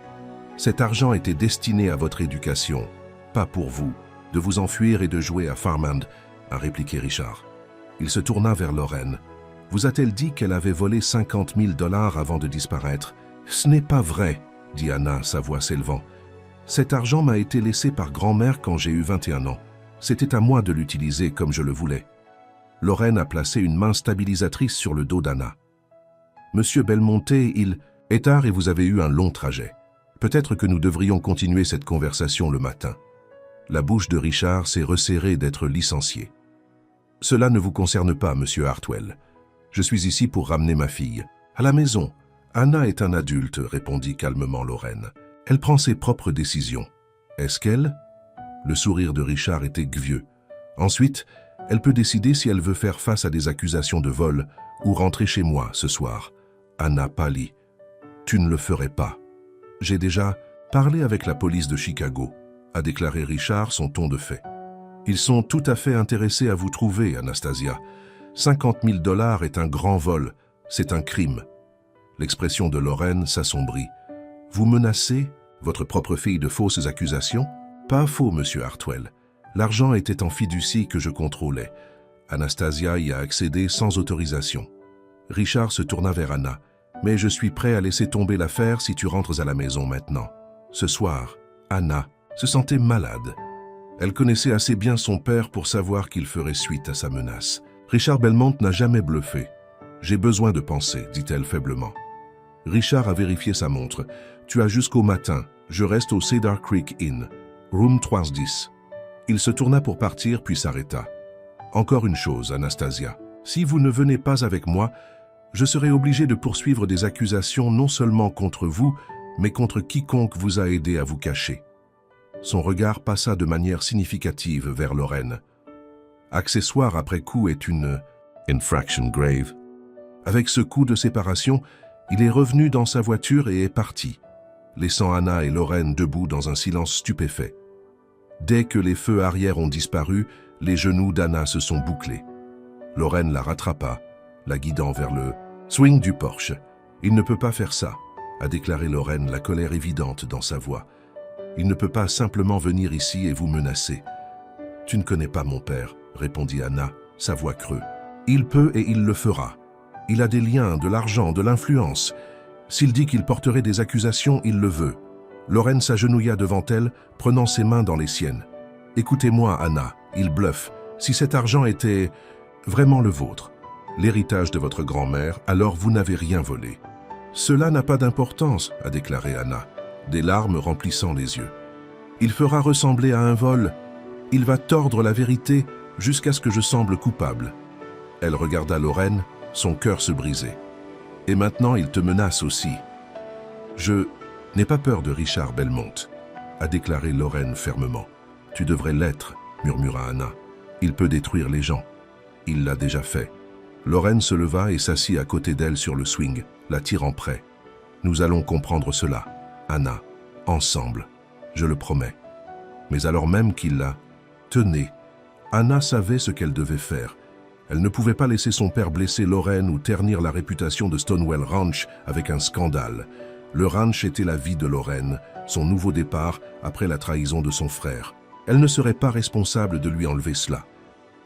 Cet argent était destiné à votre éducation, pas pour vous, de vous enfuir et de jouer à Farmand, a répliqué Richard. Il se tourna vers Lorraine. Vous a-t-elle dit qu'elle avait volé 50 000 $ avant de disparaître? Ce n'est pas vrai, dit Anna, sa voix s'élevant. Cet argent m'a été laissé par grand-mère quand j'ai eu 21 ans. C'était à moi de l'utiliser comme je le voulais. Lorraine a placé une main stabilisatrice sur le dos d'Anna. Monsieur Belmonte, il est tard et vous avez eu un long trajet. Peut-être que nous devrions continuer cette conversation le matin. La bouche de Richard s'est resserrée d'être licencié. Cela ne vous concerne pas, monsieur Hartwell. Je suis ici pour ramener ma fille. À la maison. Anna est un adulte, répondit calmement Lorraine. Elle prend ses propres décisions. Est-ce qu'elle? Le sourire de Richard était vieux. Ensuite, elle peut décider si elle veut faire face à des accusations de vol ou rentrer chez moi ce soir. Anna pâlit. Tu ne le ferais pas. J'ai déjà parlé avec la police de Chicago, a déclaré Richard son ton de fait. Ils sont tout à fait intéressés à vous trouver, Anastasia. 50 000 $ est un grand vol, c'est un crime. L'expression de Lorraine s'assombrit. Vous menacez votre propre fille de fausses accusations? Pas faux, monsieur Hartwell. L'argent était en fiducie que je contrôlais. Anastasia y a accédé sans autorisation. Richard se tourna vers Anna. Mais je suis prêt à laisser tomber l'affaire si tu rentres à la maison maintenant. Ce soir, Anna se sentait malade. Elle connaissait assez bien son père pour savoir qu'il ferait suite à sa menace. Richard Belmont n'a jamais bluffé. J'ai besoin de penser, dit-elle faiblement. Richard a vérifié sa montre. Tu as jusqu'au matin. Je reste au Cedar Creek Inn, room 310. Il se tourna pour partir puis s'arrêta. Encore une chose, Anastasia. Si vous ne venez pas avec moi, je serai obligé de poursuivre des accusations non seulement contre vous, mais contre quiconque vous a aidé à vous cacher. Son regard passa de manière significative vers Lorraine. Accessoire après coup est une infraction grave. Avec ce coup de séparation, il est revenu dans sa voiture et est parti, laissant Anna et Lorraine debout dans un silence stupéfait. Dès que les feux arrière ont disparu, les genoux d'Anna se sont bouclés. Lorraine la rattrapa, la guidant vers le swing du Porsche. « Il ne peut pas faire ça », a déclaré Lorraine, la colère évidente dans sa voix. « Il ne peut pas simplement venir ici et vous menacer. »« Tu ne connais pas mon père », répondit Anna, sa voix creux. « Il peut et il le fera. Il a des liens, de l'argent, de l'influence. S'il dit qu'il porterait des accusations, il le veut. » Lorraine s'agenouilla devant elle, prenant ses mains dans les siennes. « Écoutez-moi, Anna, il bluffe. Si cet argent était vraiment le vôtre, l'héritage de votre grand-mère, alors vous n'avez rien volé. »« Cela n'a pas d'importance, » a déclaré Anna, des larmes remplissant les yeux. « Il fera ressembler à un vol. Il va tordre la vérité jusqu'à ce que je semble coupable. » Elle regarda Lorraine, son cœur se brisait. « Et maintenant, il te menace aussi. »« Je n'ai pas peur de Richard Belmont, » a déclaré Lorraine fermement. « Tu devrais l'être, » murmura Anna. « Il peut détruire les gens. Il l'a déjà fait. » Lorraine se leva et s'assit à côté d'elle sur le swing, la tirant près. « Nous allons comprendre cela, Anna, ensemble, je le promets. » Mais alors même qu'il la tenait, Anna savait ce qu'elle devait faire. Elle ne pouvait pas laisser son père blesser Lorraine ou ternir la réputation de Stonewell Ranch avec un scandale. Le ranch était la vie de Lorraine, son nouveau départ après la trahison de son frère. Elle ne serait pas responsable de lui enlever cela.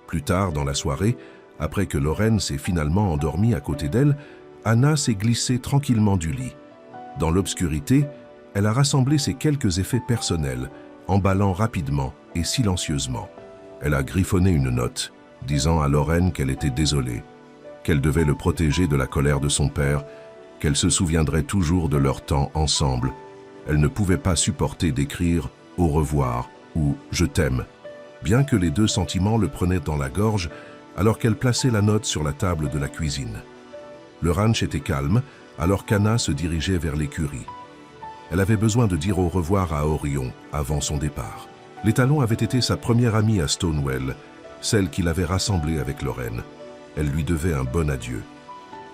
Plus tard dans la soirée, après que Lorraine s'est finalement endormie à côté d'elle, Anna s'est glissée tranquillement du lit. Dans l'obscurité, elle a rassemblé ses quelques effets personnels, emballant rapidement et silencieusement. Elle a griffonné une note, disant à Lorraine qu'elle était désolée, qu'elle devait le protéger de la colère de son père, qu'elle se souviendrait toujours de leur temps ensemble. Elle ne pouvait pas supporter d'écrire « au revoir » ou « je t'aime », bien que les deux sentiments le prenaient dans la gorge alors qu'elle plaçait la note sur la table de la cuisine. Le ranch était calme alors qu'Anna se dirigeait vers l'écurie. Elle avait besoin de dire au revoir à Orion avant son départ. L'étalon avait été sa première amie à Stonewell, celle qui l'avait rassemblée avec Lorraine. Elle lui devait un bon adieu.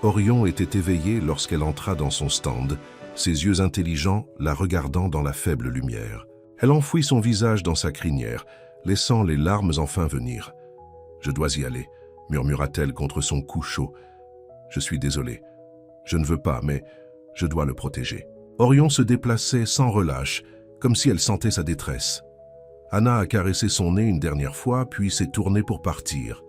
Orion était éveillé lorsqu'elle entra dans son stand, ses yeux intelligents la regardant dans la faible lumière. Elle enfouit son visage dans sa crinière, laissant les larmes enfin venir. « Je dois y aller », murmura-t-elle contre son cou chaud. « Je suis désolée. Je ne veux pas, mais je dois le protéger. » Orion se déplaçait sans relâche, comme si elle sentait sa détresse. Anna a caressé son nez une dernière fois, puis s'est tournée pour partir.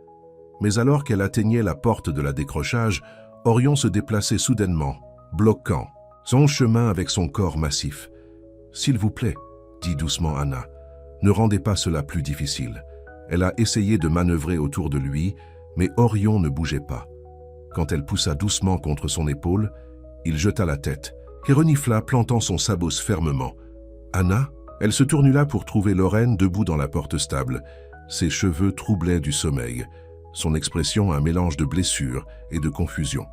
Mais alors qu'elle atteignait la porte de la décrochage, Orion se déplaçait soudainement, bloquant son chemin avec son corps massif. « S'il vous plaît, » dit doucement Anna, « ne rendez pas cela plus difficile. » Elle a essayé de manœuvrer autour de lui, mais Orion ne bougeait pas. Quand elle poussa doucement contre son épaule, il jeta la tête et renifla, plantant son sabot fermement. « Anna ?» Elle se tournula pour trouver Lorraine debout dans la porte stable. Ses cheveux troublaient du sommeil, son expression un mélange de blessure et de confusion.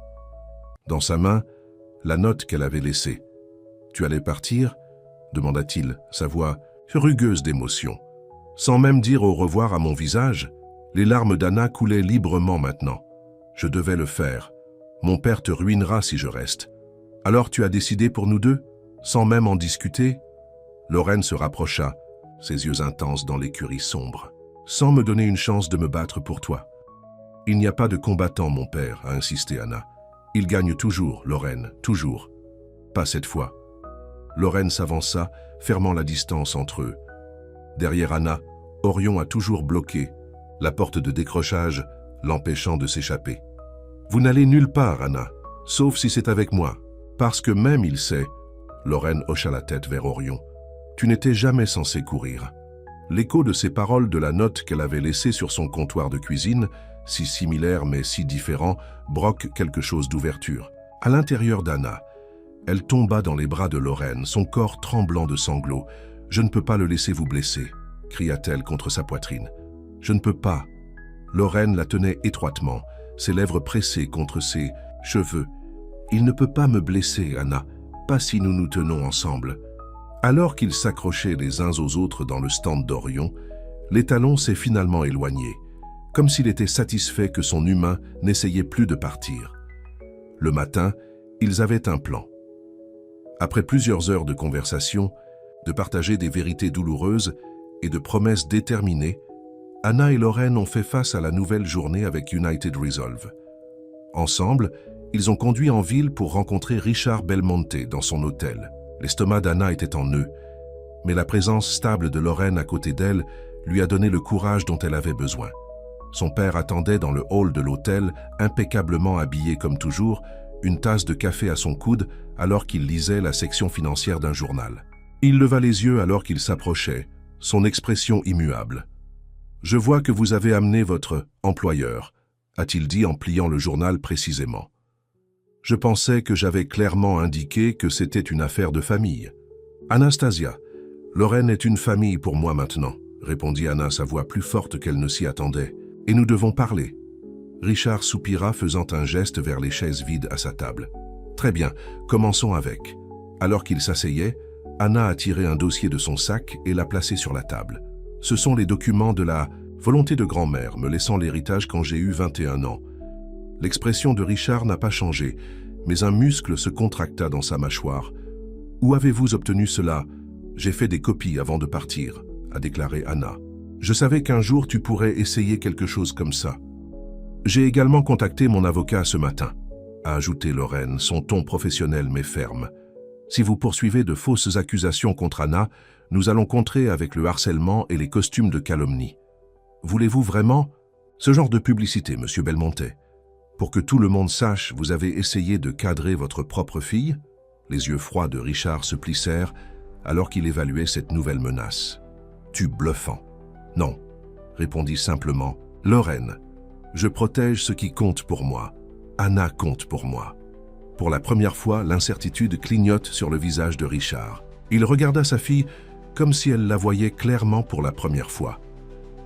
Dans sa main, la note qu'elle avait laissée. « Tu allais partir ?» demanda-t-il, sa voix rugueuse d'émotion. Sans même dire au revoir à mon visage, les larmes d'Anna coulaient librement maintenant. « Je devais le faire. Mon père te ruinera si je reste. Alors tu as décidé pour nous deux, sans même en discuter ?» Lorraine se rapprocha, ses yeux intenses dans l'écurie sombre. « Sans me donner une chance de me battre pour toi. »« Il n'y a pas de combattant, mon père, » a insisté Anna. « Il gagne toujours, Lorraine, toujours. »« Pas cette fois. » Lorraine s'avança, fermant la distance entre eux. Derrière Anna, Orion a toujours bloqué, la porte de décrochage l'empêchant de s'échapper. « Vous n'allez nulle part, Anna, sauf si c'est avec moi. Parce que même il sait. » Lorraine hocha la tête vers Orion. « Tu n'étais jamais censé courir. » L'écho de ces paroles de la note qu'elle avait laissée sur son comptoir de cuisine, si similaire mais si différent, broque quelque chose d'ouverture. À l'intérieur d'Anna, elle tomba dans les bras de Lorraine, son corps tremblant de sanglots. « Je ne peux pas le laisser vous blesser », cria-t-elle contre sa poitrine. « Je ne peux pas. » Lorraine la tenait étroitement, ses lèvres pressées contre ses cheveux. « Il ne peut pas me blesser, Anna, pas si nous nous tenons ensemble. » Alors qu'ils s'accrochaient les uns aux autres dans le stand d'Orion, l'étalon s'est finalement éloigné, comme s'il était satisfait que son humain n'essayait plus de partir. Le matin, ils avaient un plan. Après plusieurs heures de conversation, de partager des vérités douloureuses et de promesses déterminées, Anna et Lorraine ont fait face à la nouvelle journée avec United Resolve. Ensemble, ils ont conduit en ville pour rencontrer Richard Belmonte dans son hôtel. L'estomac d'Anna était en nœud, mais la présence stable de Lorraine à côté d'elle lui a donné le courage dont elle avait besoin. Son père attendait dans le hall de l'hôtel, impeccablement habillé comme toujours, une tasse de café à son coude alors qu'il lisait la section financière d'un journal. Il leva les yeux alors qu'il s'approchait, son expression immuable. « Je vois que vous avez amené votre employeur », a-t-il dit en pliant le journal précisément. « Je pensais que j'avais clairement indiqué que c'était une affaire de famille. »« Anastasia, Lorraine est une famille pour moi maintenant, » répondit Anna, sa voix plus forte qu'elle ne s'y attendait. « Et nous devons parler. » Richard soupira, faisant un geste vers les chaises vides à sa table. « Très bien, commençons avec. » Alors qu'il s'asseyait, Anna a tiré un dossier de son sac et l'a placé sur la table. « Ce sont les documents de la volonté de grand-mère me laissant l'héritage quand j'ai eu 21 ans. » L'expression de Richard n'a pas changé, mais un muscle se contracta dans sa mâchoire. « Où avez-vous obtenu cela? J'ai fait des copies avant de partir, » a déclaré Anna. « Je savais qu'un jour tu pourrais essayer quelque chose comme ça. » J'ai également contacté mon avocat ce matin, a ajouté Lorraine, son ton professionnel mais ferme. Si vous poursuivez de fausses accusations contre Anna, nous allons contrer avec le harcèlement et les costumes de calomnie. Voulez-vous vraiment ce genre de publicité, monsieur Belmonte? Pour que tout le monde sache, vous avez essayé de cadrer votre propre fille? Les yeux froids de Richard se plissèrent alors qu'il évaluait cette nouvelle menace. Tu bluffant. Non, répondit simplement Lorraine. Je protège ce qui compte pour moi. Anna compte pour moi. Pour la première fois, l'incertitude clignote sur le visage de Richard. Il regarda sa fille comme si elle la voyait clairement pour la première fois.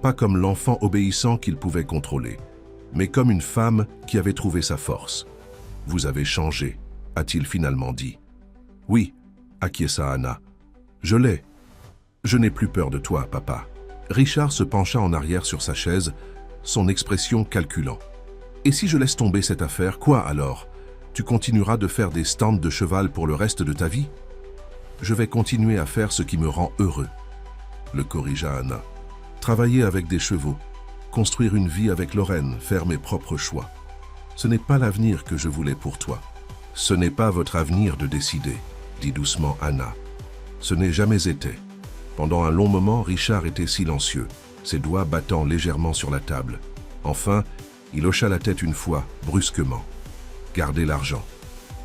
Pas comme l'enfant obéissant qu'il pouvait contrôler, mais comme une femme qui avait trouvé sa force. « Vous avez changé », a-t-il finalement dit. « Oui », acquiesça Anna. « Je l'ai. Je n'ai plus peur de toi, papa. » Richard se pencha en arrière sur sa chaise, son expression calculant. « Et si je laisse tomber cette affaire, quoi alors? Tu continueras de faire des stands de cheval pour le reste de ta vie? »« Je vais continuer à faire ce qui me rend heureux, » le corrigea Anna. « Travailler avec des chevaux, construire une vie avec Lorraine, faire mes propres choix. Ce n'est pas l'avenir que je voulais pour toi. Ce n'est pas votre avenir de décider, dit doucement Anna. Ce n'est jamais été. Pendant un long moment, Richard était silencieux, ses doigts battant légèrement sur la table. Enfin, il hocha la tête une fois, brusquement. « Gardez l'argent »,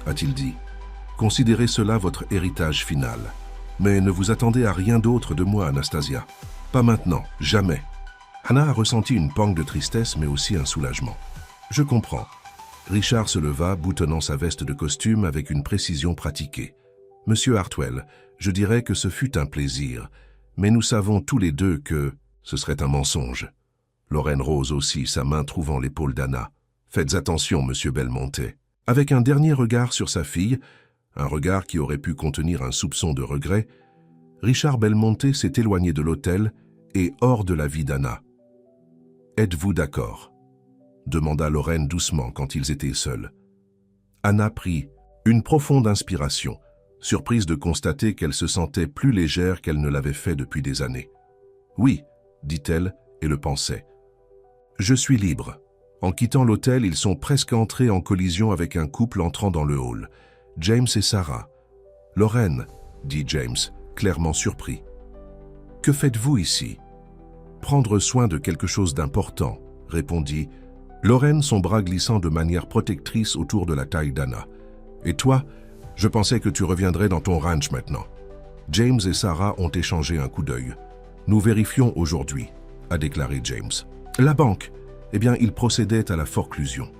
a-t-il dit. « Considérez cela votre héritage final. Mais ne vous attendez à rien d'autre de moi, Anastasia. Pas maintenant, jamais. » Anna a ressenti une pangue de tristesse, mais aussi un soulagement. « Je comprends. » Richard se leva, boutonnant sa veste de costume avec une précision pratiquée. « Monsieur Hartwell, je dirais que ce fut un plaisir, mais nous savons tous les deux que ce serait un mensonge. » Lorraine rose aussi, sa main trouvant l'épaule d'Anna. « Faites attention, monsieur Belmonte. » Avec un dernier regard sur sa fille, un regard qui aurait pu contenir un soupçon de regret, Richard Belmonte s'est éloigné de l'hôtel et hors de la vie d'Anna. « Êtes-vous d'accord ?» demanda Lorraine doucement quand ils étaient seuls. Anna prit une profonde inspiration, surprise de constater qu'elle se sentait plus légère qu'elle ne l'avait fait depuis des années. « Oui, » dit-elle et le pensait. « Je suis libre. » En quittant l'hôtel, ils sont presque entrés en collision avec un couple entrant dans le hall. James et Sarah. « Lorraine, » dit James, clairement surpris. « Que faites-vous ici ?»« Prendre soin de quelque chose d'important, » répondit Lorraine, son bras glissant de manière protectrice autour de la taille d'Anna. « Et toi, je pensais que tu reviendrais dans ton ranch maintenant. » James et Sarah ont échangé un coup d'œil. « Nous vérifions aujourd'hui, » a déclaré James. « La banque, eh bien, il procédait à la forclusion. »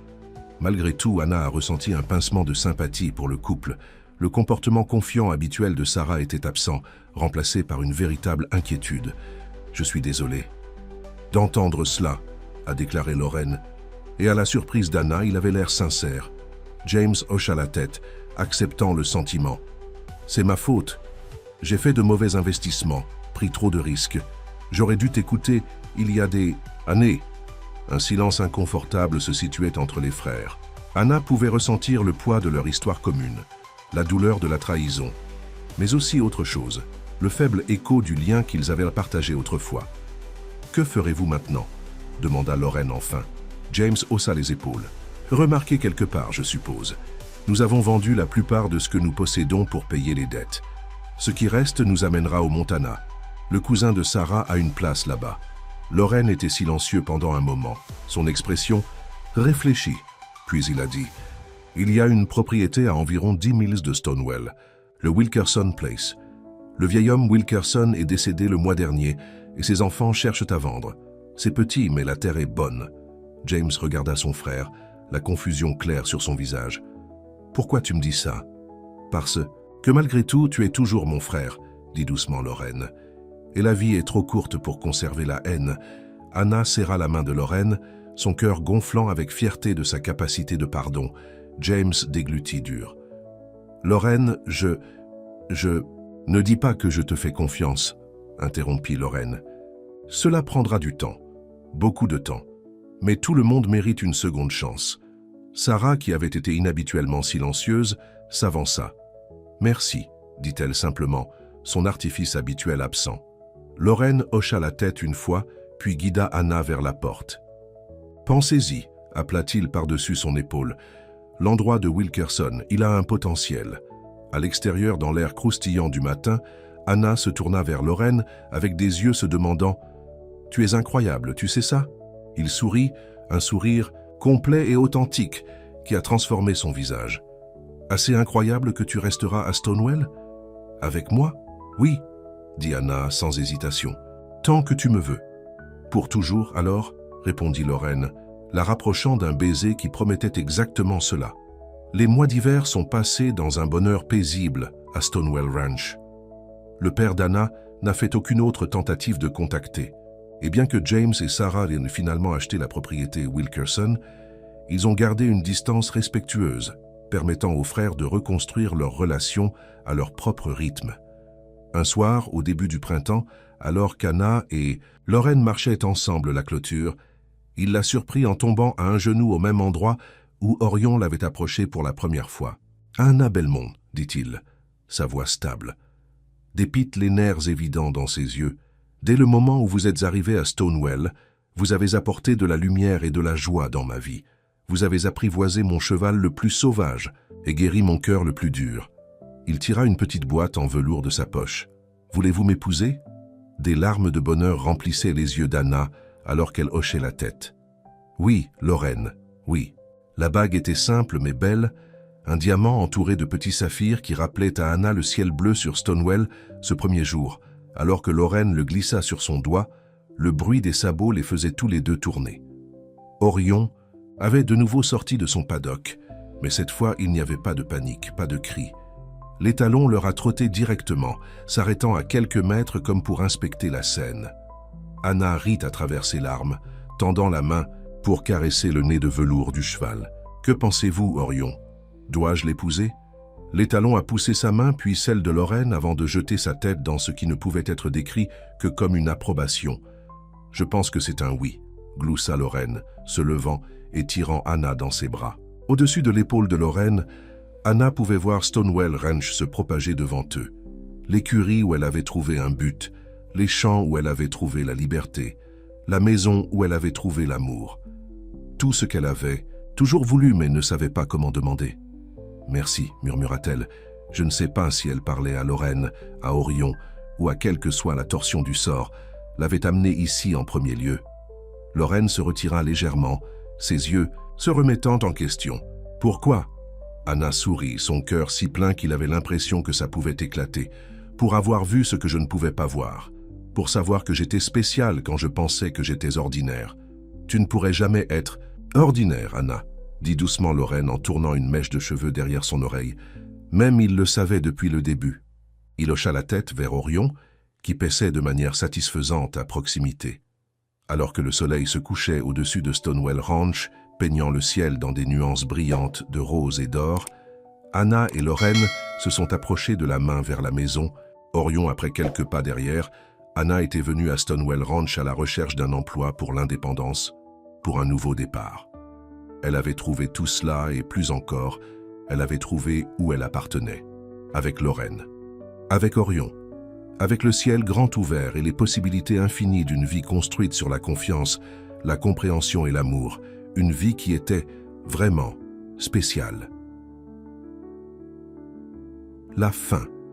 Malgré tout, Anna a ressenti un pincement de sympathie pour le couple. Le comportement confiant habituel de Sarah était absent, remplacé par une véritable inquiétude. « Je suis désolé. »« D'entendre cela, » a déclaré Lorraine. Et à la surprise d'Anna, il avait l'air sincère. James hocha la tête, acceptant le sentiment. « C'est ma faute. J'ai fait de mauvais investissements, pris trop de risques. J'aurais dû t'écouter il y a des années. » Un silence inconfortable se situait entre les frères. Anna pouvait ressentir le poids de leur histoire commune, la douleur de la trahison, mais aussi autre chose, le faible écho du lien qu'ils avaient partagé autrefois. « Que ferez-vous maintenant ?» demanda Lorraine enfin. James haussa les épaules. « Remarquez quelque part, je suppose. Nous avons vendu la plupart de ce que nous possédons pour payer les dettes. Ce qui reste nous amènera au Montana. Le cousin de Sarah a une place là-bas. » Lorraine était silencieux pendant un moment. Son expression réfléchit. Puis il a dit « Il y a une propriété à environ 10 milles de Stonewell, le Wilkerson Place. Le vieil homme Wilkerson est décédé le mois dernier et ses enfants cherchent à vendre. C'est petit, mais la terre est bonne. » James regarda son frère, la confusion claire sur son visage. « Pourquoi tu me dis ça ?»« Parce que malgré tout, tu es toujours mon frère, » dit doucement Lorraine. « Et la vie est trop courte pour conserver la haine. » Anna serra la main de Lorraine, son cœur gonflant avec fierté de sa capacité de pardon. James déglutit dur. « Lorraine, je... Ne dis pas que je te fais confiance, » interrompit Lorraine. « Cela prendra du temps, beaucoup de temps. Mais tout le monde mérite une seconde chance. » Sarah, qui avait été inhabituellement silencieuse, s'avança. « Merci, » dit-elle simplement, son artifice habituel absent. Lorraine hocha la tête une fois, puis guida Anna vers la porte. « Pensez-y, » appela-t-il par-dessus son épaule. « L'endroit de Wilkerson, il a un potentiel. » À l'extérieur, dans l'air croustillant du matin, Anna se tourna vers Lorraine avec des yeux se demandant « Tu es incroyable, tu sais ça ?» Il sourit, un sourire complet et authentique qui a transformé son visage. « Assez incroyable que tu resteras à Stonewell ? » « Avec moi ? Oui, » dit Anna sans hésitation. « Tant que tu me veux. »« Pour toujours, alors ?» répondit Lorraine, la rapprochant d'un baiser qui promettait exactement cela. Les mois d'hiver sont passés dans un bonheur paisible à Stonewell Ranch. Le père d'Anna n'a fait aucune autre tentative de contacter. Et bien que James et Sarah aient finalement acheté la propriété Wilkerson, ils ont gardé une distance respectueuse, permettant aux frères de reconstruire leur relation à leur propre rythme. Un soir, au début du printemps, alors qu'Anna et Lorraine marchaient ensemble la clôture, il l'a surpris en tombant à un genou au même endroit où Orion l'avait approché pour la première fois. « Anna Belmont, » dit-il, sa voix stable. Des pites les nerfs évidents dans ses yeux, Dès le moment où vous êtes arrivé à Stonewell, vous avez apporté de la lumière et de la joie dans ma vie. Vous avez apprivoisé mon cheval le plus sauvage et guéri mon cœur le plus dur. » Il tira une petite boîte en velours de sa poche. « Voulez-vous m'épouser » Des larmes de bonheur remplissaient les yeux d'Anna alors qu'elle hochait la tête. « Oui, Lorraine, oui. » La bague était simple mais belle, un diamant entouré de petits saphirs qui rappelait à Anna le ciel bleu sur Stonewell ce premier jour. Alors que Lorraine le glissa sur son doigt, le bruit des sabots les faisait tous les deux tourner. Orion avait de nouveau sorti de son paddock, mais cette fois il n'y avait pas de panique, pas de cris. L'étalon leur a trotté directement, s'arrêtant à quelques mètres comme pour inspecter la scène. Anna rit à travers ses larmes, tendant la main pour caresser le nez de velours du cheval. « Que pensez-vous, Orion? Dois-je l'épouser » L'étalon a poussé sa main puis celle de Lorraine avant de jeter sa tête dans ce qui ne pouvait être décrit que comme une approbation. « Je pense que c'est un oui », gloussa Lorraine, se levant et tirant Anna dans ses bras. Au-dessus de l'épaule de Lorraine, Anna pouvait voir Stonewell Ranch se propager devant eux. L'écurie où elle avait trouvé un but, les champs où elle avait trouvé la liberté, la maison où elle avait trouvé l'amour. Tout ce qu'elle avait, toujours voulu mais ne savait pas comment demander. « Merci », murmura-t-elle. Je ne sais pas si elle parlait à Lorraine, à Orion, ou à quelle que soit la torsion du sort, l'avait amenée ici en premier lieu. Lorraine se retira légèrement, ses yeux se remettant en question. « Pourquoi » Anna sourit, son cœur si plein qu'il avait l'impression que ça pouvait éclater. « Pour avoir vu ce que je ne pouvais pas voir. Pour savoir que j'étais spécial quand je pensais que j'étais ordinaire. Tu ne pourrais jamais être ordinaire, Anna, » dit doucement Lorraine en tournant une mèche de cheveux derrière son oreille. Même il le savait depuis le début. Il hocha la tête vers Orion, qui paissait de manière satisfaisante à proximité. Alors que le soleil se couchait au-dessus de Stonewell Ranch, peignant le ciel dans des nuances brillantes de rose et d'or, Anna et Lorraine se sont approchées de la main vers la maison, Orion après quelques pas derrière. Anna était venue à Stonewell Ranch à la recherche d'un emploi pour l'indépendance, pour un nouveau départ. Elle avait trouvé tout cela et plus encore, elle avait trouvé où elle appartenait, avec Lorraine, avec Orion, avec le ciel grand ouvert et les possibilités infinies d'une vie construite sur la confiance, la compréhension et l'amour, une vie qui était vraiment spéciale. La fin.